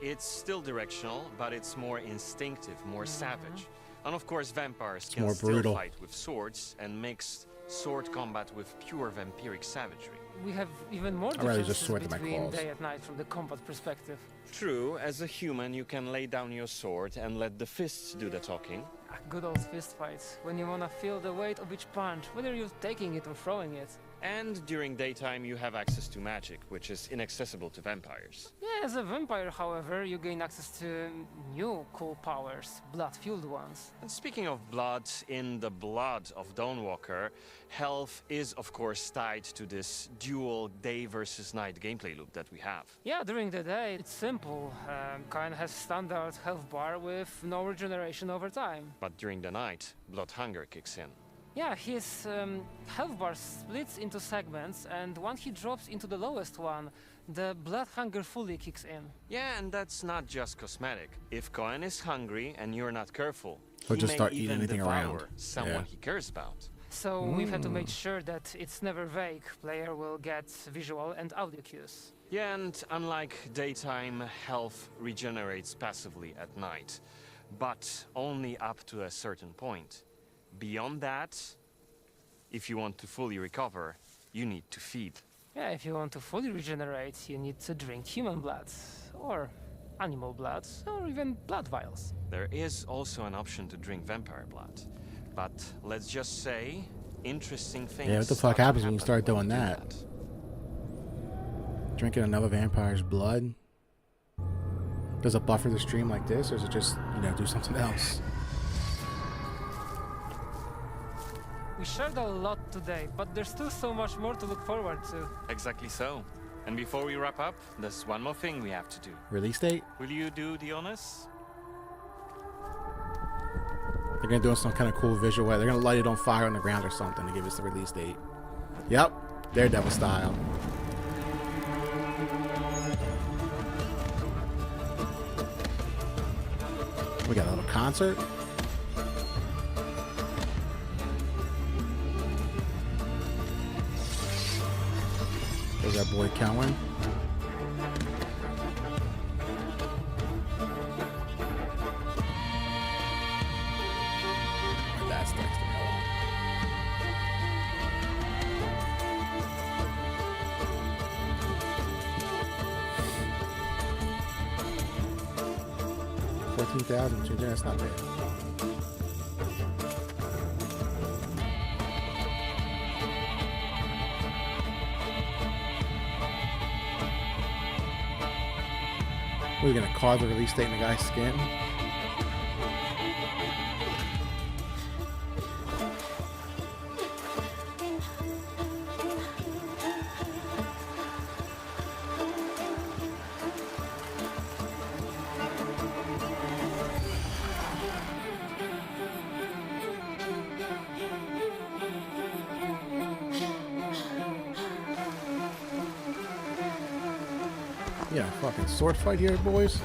Speaker 3: It's still directional, but it's more instinctive, more savage. And of course, vampires can
Speaker 1: more
Speaker 3: still
Speaker 1: brutal.
Speaker 3: fight with swords and mix sword combat with pure vampiric savagery.
Speaker 4: We have even more
Speaker 1: I'd rather just
Speaker 4: differences
Speaker 1: sword to my
Speaker 4: between
Speaker 1: claws.
Speaker 4: day and night from the combat perspective.
Speaker 3: True, as a human, you can lay down your sword and let the fists do the talking.
Speaker 4: Good old fist fights, when you wanna feel the weight of each punch, whether you're taking it or throwing it.
Speaker 3: And during daytime, you have access to magic, which is inaccessible to vampires.
Speaker 4: Yeah, as a vampire, however, you gain access to new cool powers, blood-fueled ones.
Speaker 3: And speaking of blood, in the Blood of Dawnwalker, health is of course tied to this dual day versus night gameplay loop that we have.
Speaker 4: Yeah, during the day, it's simple. Kind has standard health bar with no regeneration over time.
Speaker 3: But during the night, blood hunger kicks in.
Speaker 4: Yeah, his health bar splits into segments, and once he drops into the lowest one, the blood hunger fully kicks in.
Speaker 3: Yeah, and that's not just cosmetic. If Cohen is hungry and you're not careful,
Speaker 1: He'll
Speaker 3: he
Speaker 1: just
Speaker 3: may
Speaker 1: start eating
Speaker 3: even
Speaker 1: anything
Speaker 3: devour
Speaker 1: around.
Speaker 3: someone
Speaker 1: Yeah.
Speaker 3: he cares about.
Speaker 4: So we've had to make sure that it's never vague. Player will get visual and audio cues.
Speaker 3: Yeah, and unlike daytime, health regenerates passively at night, but only up to a certain point. Beyond that, if you want to fully recover, you need to feed.
Speaker 4: Yeah, if you want to fully regenerate, you need to drink human blood. Or animal blood, or even blood vials.
Speaker 3: There is also an option to drink vampire blood. But let's just say, interesting things.
Speaker 1: Yeah, what the fuck happens when you start doing that? Drinking another vampire's blood? Does it buffer the stream like this, or is it just, you know, do something else?
Speaker 4: We shared a lot today, but there's still so much more to look forward to.
Speaker 3: Exactly so. And before we wrap up, there's one more thing we have to do.
Speaker 1: Release date?
Speaker 3: Will you do the honors?
Speaker 1: They're gonna do some kind of cool visual way. They're gonna light it on fire on the ground or something to give us the release date. Yep, Daredevil style. We got a little concert. There's our boy Cowan. That's next to me. $14,000. That's not bad. We're gonna carve the release date in the guy's skin. Yeah, fucking sword fight here, boys.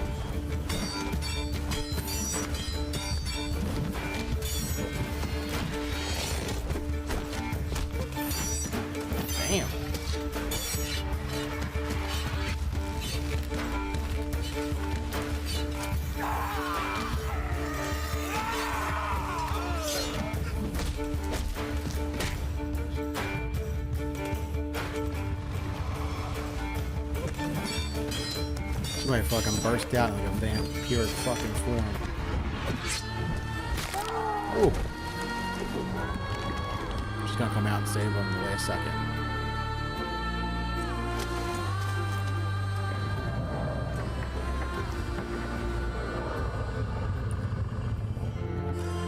Speaker 1: Damn. Somebody fucking burst out in like a vampire fucking form. Oh. Just gonna come out and save him in the last second.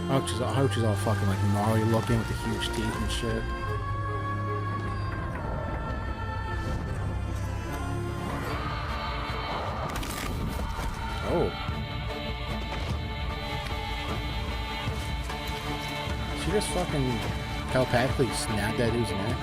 Speaker 1: I hope she's all fucking like gnarly looking with the huge teeth and shit. Oh. She just fucking telepathically snapped that dude's neck.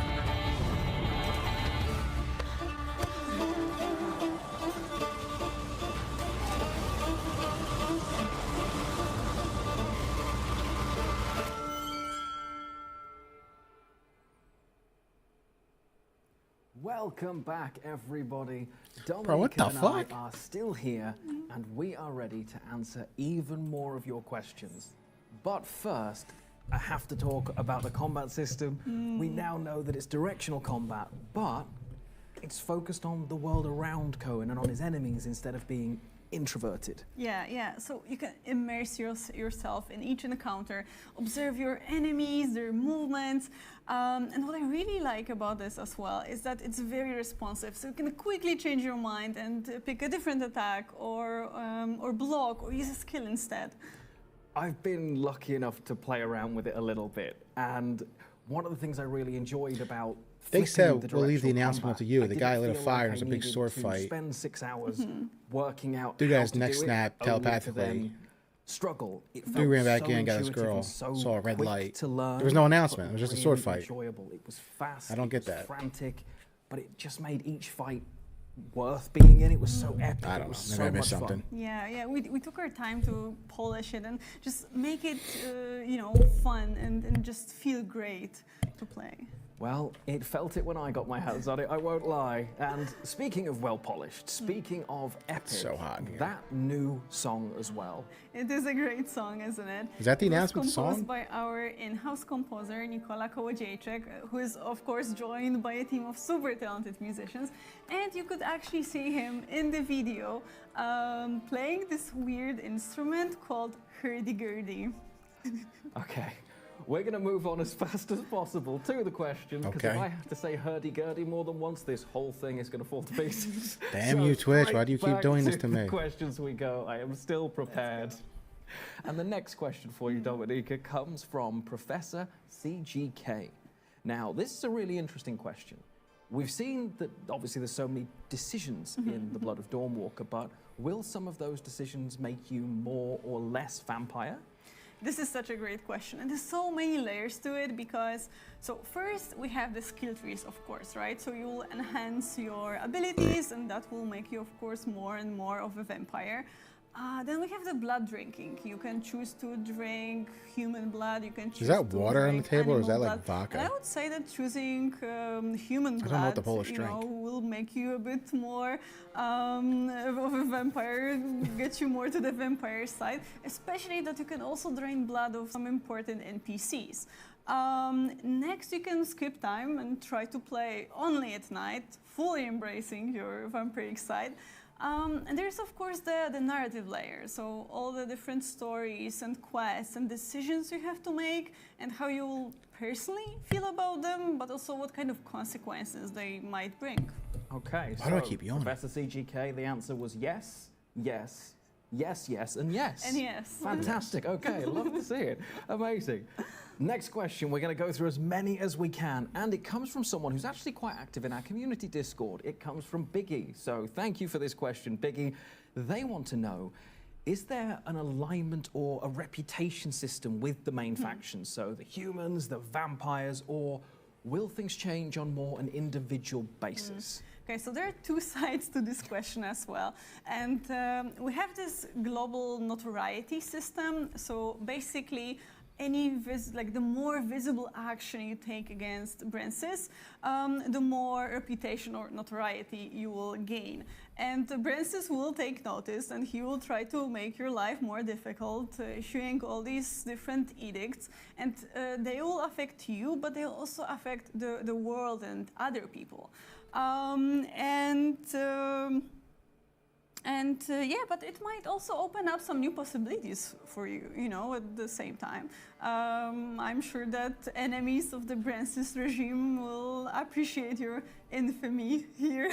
Speaker 6: Welcome back, everybody.
Speaker 1: Bro, what the fuck?
Speaker 6: I are still here, and we are ready to answer even more of your questions. But first, I have to talk about the combat system. We now know that it's directional combat, but it's focused on the world around Cohen and on his enemies instead of being introverted.
Speaker 5: Yeah. So you can immerse yourself in each encounter, observe your enemies, their movements. And what I really like about this as well is that it's very responsive. So you can quickly change your mind and pick a different attack or block or use a skill instead.
Speaker 6: I've been lucky enough to play around with it a little bit, and one of the things I really enjoyed about
Speaker 1: they said we'll leave the announcement up to you. The guy lit a fire and it was a big sword fight.
Speaker 6: Spend 6 hours working out.
Speaker 1: Dude got his neck snapped telepathically.
Speaker 6: Struggle.
Speaker 1: Dude ran back in, got his girl, saw a red light. There was no announcement. It was just a sword fight.
Speaker 6: Enjoyable. It was fast.
Speaker 1: I don't get that.
Speaker 6: Frantic, but it just made each fight worth being in. It was so epic.
Speaker 1: I don't know. Maybe I missed something.
Speaker 5: Yeah. We took our time to polish it and just make it, fun and just feel great to play.
Speaker 6: Well, it felt it when I got my hands on it, I won't lie. And speaking of well-polished, speaking of epic,
Speaker 1: so hot in here.
Speaker 6: That new song as well.
Speaker 5: It is a great song, isn't it?
Speaker 1: Is that the announcement
Speaker 5: song?
Speaker 1: song?
Speaker 5: Composed by our in-house composer, Nikola Kołodziejczyk, who is, of course, joined by a team of super talented musicians. And you could actually see him in the video playing this weird instrument called hurdy-gurdy.
Speaker 6: Okay. We're going to move on as fast as possible to the question, because if I have to say hurdy-gurdy more than once, this whole thing is going to fall to pieces.
Speaker 1: Damn you, Twitch. Why do you keep doing this to me?
Speaker 6: Questions we go. I am still prepared. And the next question for you, Dominika, comes from Professor CGK. Now, this is a really interesting question. We've seen that, obviously, there's so many decisions in The Blood of Dawnwalker, but will some of those decisions make you more or less vampire?
Speaker 5: This is such a great question, and there's so many layers to it because, so first we have the skill trees, of course, right? So you will enhance your abilities and that will make you, of course, more and more of a vampire. Then we have the blood drinking. You can choose to drink human blood. You can choose.
Speaker 1: Is that water on the table, or is that
Speaker 5: blood.
Speaker 1: like vodka?
Speaker 5: And I would say that choosing human blood,
Speaker 1: I don't know what the Polish drink.
Speaker 5: will make you a bit more of a vampire, get you more to the vampire side. Especially that you can also drain blood of some important NPCs. Next, you can skip time and try to play only at night, fully embracing your vampiric side. And there's, of course, the narrative layer, so all the different stories and quests and decisions you have to make and how you will personally feel about them, but also what kind of consequences they might bring.
Speaker 6: Okay,
Speaker 1: Why do I keep yawning?
Speaker 6: Professor CGK, the answer was yes, yes, yes, yes, and yes.
Speaker 5: And yes.
Speaker 6: Fantastic, okay, love to see it. Amazing. Next question, we're going to go through as many as we can, and it comes from someone who's actually quite active in our community Discord. It comes from Biggie, so thank you for this question, Biggie. They want to know, is there an alignment or a reputation system with the main factions, so the humans, the vampires, or will things change on more an individual basis?
Speaker 5: Okay, so there are two sides to this question as well. And we have this global notoriety system, so basically the more visible action you take against Brancis, the more reputation or notoriety you will gain. And Brancis will take notice and he will try to make your life more difficult, issuing all these different edicts. And they will affect you, but they will also affect the world and other people. Yeah, but it might also open up some new possibilities for you, at the same time. I'm sure that enemies of the Brancis regime will appreciate your infamy here.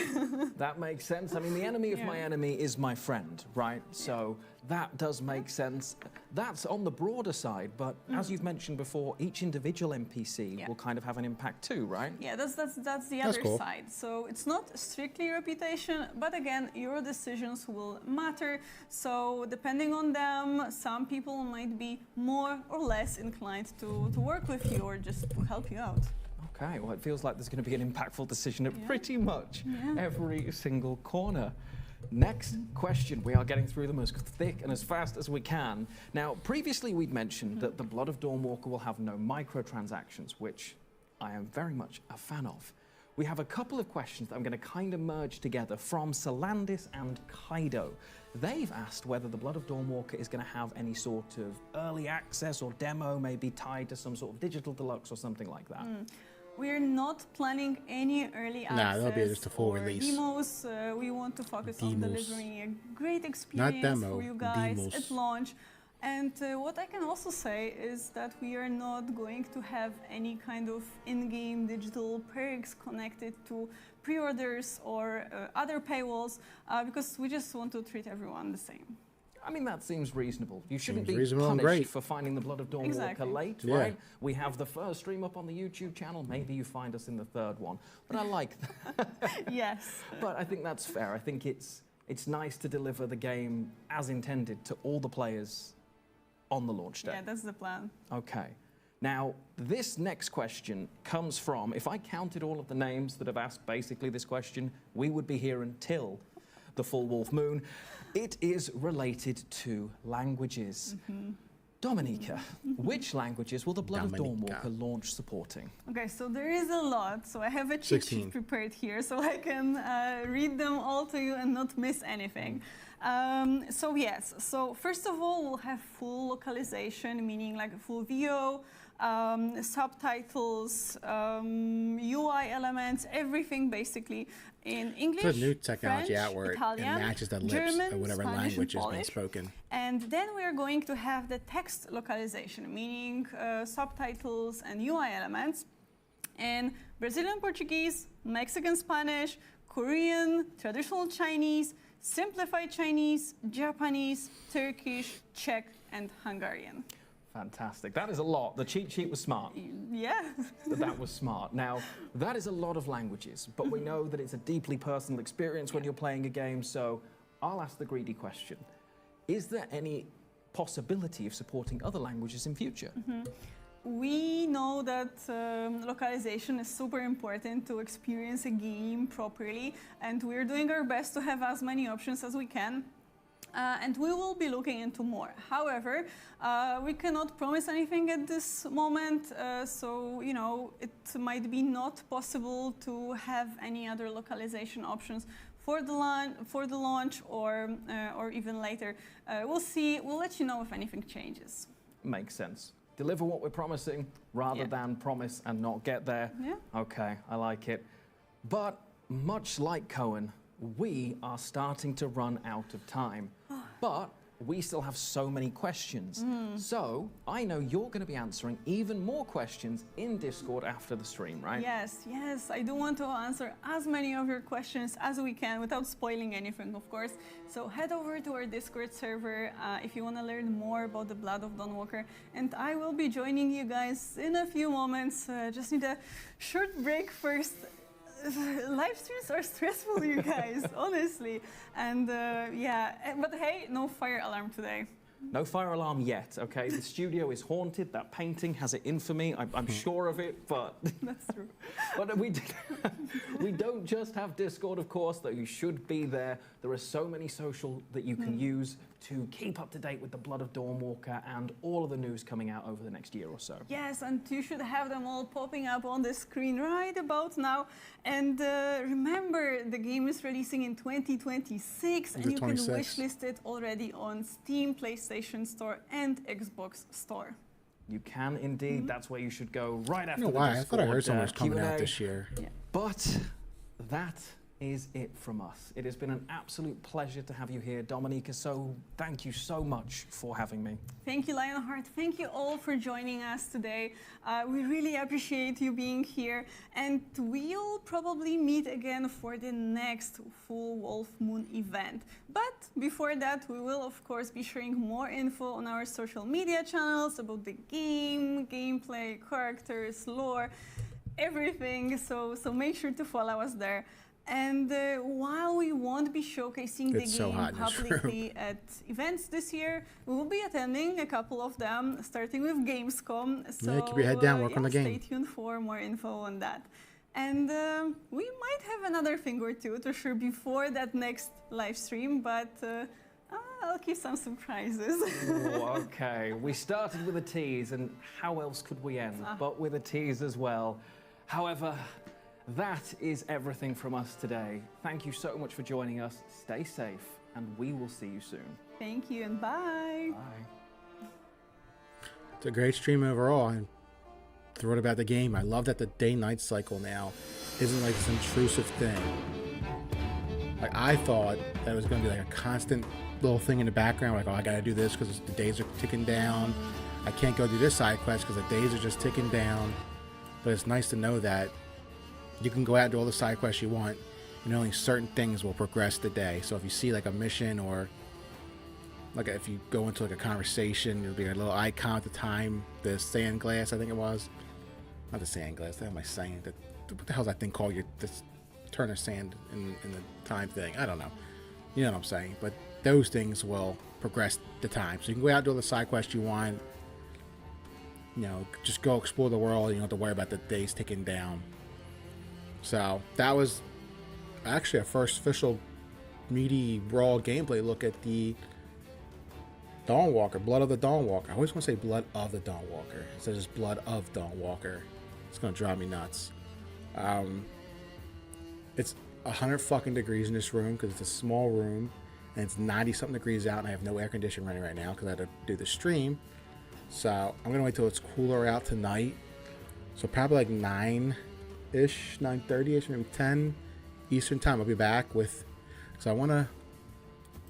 Speaker 6: That makes sense. I mean, the enemy of my enemy is my friend, right? So that does make sense. That's on the broader side, but as you've mentioned before, each individual NPC will kind of have an impact too, right?
Speaker 5: Yeah, that's the other side. So it's not strictly reputation, but again, your decisions will matter. So depending on them, some people might be more or less inclined to work with you or just to help you out.
Speaker 6: Okay, well, it feels like there's going to be an impactful decision at pretty much every single corner. Next question. We are getting through them as thick and as fast as we can. Now, previously we'd mentioned that the Blood of Dawnwalker will have no microtransactions, which I am very much a fan of. We have a couple of questions that I'm going to kind of merge together from Solandis and Kaido. They've asked whether the Blood of Dawnwalker is going to have any sort of early access or demo, maybe tied to some sort of digital deluxe or something like that.
Speaker 5: We're not planning any early access
Speaker 1: that'll be just a full release.
Speaker 5: Demos. We want to focus on delivering a great experience for you guys at launch. And what I can also say is that we are not going to have any kind of in-game digital perks connected to pre-orders or other paywalls because we just want to treat everyone the same.
Speaker 6: I mean, that seems reasonable. You shouldn't be punished for finding the Blood of Dawnwalker late, right? We have the first stream up on the YouTube channel. Maybe you find us in the third one. But I like that.
Speaker 5: Yes.
Speaker 6: But I think that's fair. I think it's nice to deliver the game as intended to all the players on the launch day.
Speaker 5: Yeah, that's the plan.
Speaker 6: Okay. Now, this next question comes from, if I counted all of the names that have asked basically this question, we would be here until the full Wolf Moon. It is related to languages. Dominica, which languages will the Blood of Dawnwalker launch supporting?
Speaker 5: Okay, so there is a lot. So I have a cheat sheet prepared here so I can read them all to you and not miss anything. So yes, so first of all, we'll have full localization, meaning like a full VO, subtitles, UI elements, everything basically in English,
Speaker 1: put new technology
Speaker 5: French,
Speaker 1: out where
Speaker 5: Italian,
Speaker 1: it matches the lips
Speaker 5: German,
Speaker 1: of whatever
Speaker 5: Spanish,
Speaker 1: language
Speaker 5: and
Speaker 1: has been
Speaker 5: Polish.
Speaker 1: spoken.
Speaker 5: And then we're going to have the text localization, meaning subtitles and UI elements, and Brazilian Portuguese, Mexican Spanish, Korean, traditional Chinese, simplified Chinese, Japanese, Turkish, Czech, and Hungarian.
Speaker 6: Fantastic. That is a lot. The cheat sheet was smart.
Speaker 5: Yeah.
Speaker 6: That was smart. Now, that is a lot of languages, but we know that it's a deeply personal experience when you're playing a game, so I'll ask the greedy question. Is there any possibility of supporting other languages in future?
Speaker 5: We know that localization is super important to experience a game properly, and we're doing our best to have as many options as we can. And we will be looking into more. However, we cannot promise anything at this moment, so you know it might be not possible to have any other localization options for the launch or even later. We'll see. We'll let you know if anything changes.
Speaker 6: Makes sense. Deliver what we're promising rather than promise and not get there.
Speaker 5: Yeah.
Speaker 6: Okay, I like it. But much like Cohen, we are starting to run out of time. But we still have so many questions. So I know you're going to be answering even more questions in Discord after the stream, right?
Speaker 5: Yes, yes. I do want to answer as many of your questions as we can without spoiling anything, of course. So head over to our Discord server if you want to learn more about the Blood of Dawnwalker. And I will be joining you guys in a few moments. Just need a short break first. Live streams are stressful, you guys, honestly. And yeah, but hey, no fire alarm today.
Speaker 6: No fire alarm yet, okay? The studio is haunted. That painting has it in for me. I'm sure of it, but...
Speaker 5: That's true.
Speaker 6: But we don't just have Discord, of course, though you should be there. There are so many social that you can use to keep up to date with the Blood of Dawnwalker and all of the news coming out over the next year or so.
Speaker 5: Yes, and you should have them all popping up on the screen right about now. And remember, the game is releasing in 2026, and you can wishlist it already on Steam, PlayStation Store, and Xbox Store.
Speaker 6: You can indeed. That's where you should go right after
Speaker 1: the
Speaker 6: Discord.
Speaker 1: I thought I heard someone was coming
Speaker 6: Q&A.
Speaker 1: out this year.
Speaker 5: Yeah.
Speaker 6: But that is it from us. It has been an absolute pleasure to have you here, Dominica, so thank you so much for having me.
Speaker 5: Thank you, Lionheart. Thank you all for joining us today. We really appreciate you being here, and we'll probably meet again for the next full Wolf Moon event. But before that, we will of course be sharing more info on our social media channels about the game, gameplay, characters, lore, everything. So make sure to follow us there. And while we won't be showcasing the game publicly at events this year, we will be attending a couple of them, starting with Gamescom. So
Speaker 1: keep your head down, work on the game.
Speaker 5: Stay tuned for more info on that. And we might have another thing or two to share before that next live stream, but I'll keep some surprises.
Speaker 6: Oh, okay, we started with a tease, and how else could we end but with a tease as well? However, that is everything from us today. Thank you so much for joining us. Stay safe, and we will see you soon.
Speaker 5: Thank you, and bye.
Speaker 6: Bye.
Speaker 1: It's a great stream overall. I'm thrilled about the game. I love that the day-night cycle now isn't like this intrusive thing. Like, I thought that it was going to be like a constant little thing in the background, like, oh, I got to do this because the days are ticking down. I can't go do this side quest because the days are just ticking down. But it's nice to know that you can go out and do all the side quests you want, and only certain things will progress the day. So if you see like a mission, or like if you go into like a conversation, there'll be a little icon at the time, the sand glass, I think it was. Not the sand glass, what am I saying? What the hell's that thing called? This Turner sand in the time thing. I don't know. You know what I'm saying? But those things will progress the time. So you can go out and do all the side quests you want. You know, just go explore the world. You don't have to worry about the days ticking down. So that was actually a first official meaty raw gameplay look at the Dawnwalker, Blood of the Dawnwalker. I always want to say Blood of the Dawnwalker instead of just Blood of Dawnwalker. It's gonna drive me nuts. It's 100 fucking degrees in this room because it's a small room, and it's 90 something degrees out, and I have no air conditioning running right now because I had to do the stream. So I'm gonna wait till it's cooler out tonight. So probably like 9-ish, 9:30ish, maybe 10 Eastern time. I'll be back with. So I want to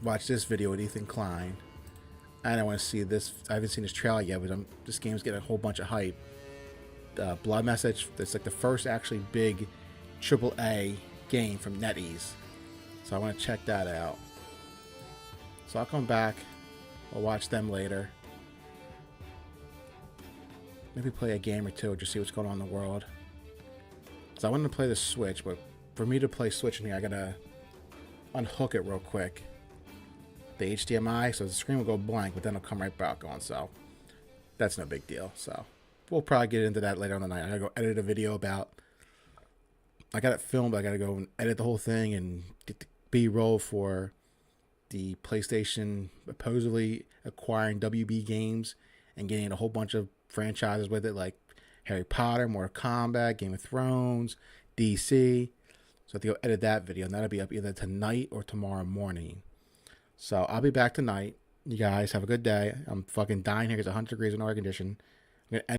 Speaker 1: watch this video with Ethan Klein, and I want to see this. I haven't seen this trailer yet, but this game's getting a whole bunch of hype. Blood Message. That's like the first actually big AAA game from NetEase. So I want to check that out. So I'll come back. I'll watch them later. Maybe play a game or two, just see what's going on in the world. So I wanted to play the Switch, but for me to play Switch in here, I gotta unhook it real quick. The HDMI, so the screen will go blank, but then it'll come right back on. So that's no big deal. So we'll probably get into that later on the night. I gotta go edit a video about. I got it filmed, but I gotta go and edit the whole thing and get the B-roll for the PlayStation supposedly acquiring WB Games and getting a whole bunch of franchises with it, like Harry Potter, Mortal Kombat, Game of Thrones, DC. So I have to go edit that video, and that'll be up either tonight or tomorrow morning. So I'll be back tonight. You guys have a good day. I'm fucking dying here because 100 degrees in air condition. I'm gonna end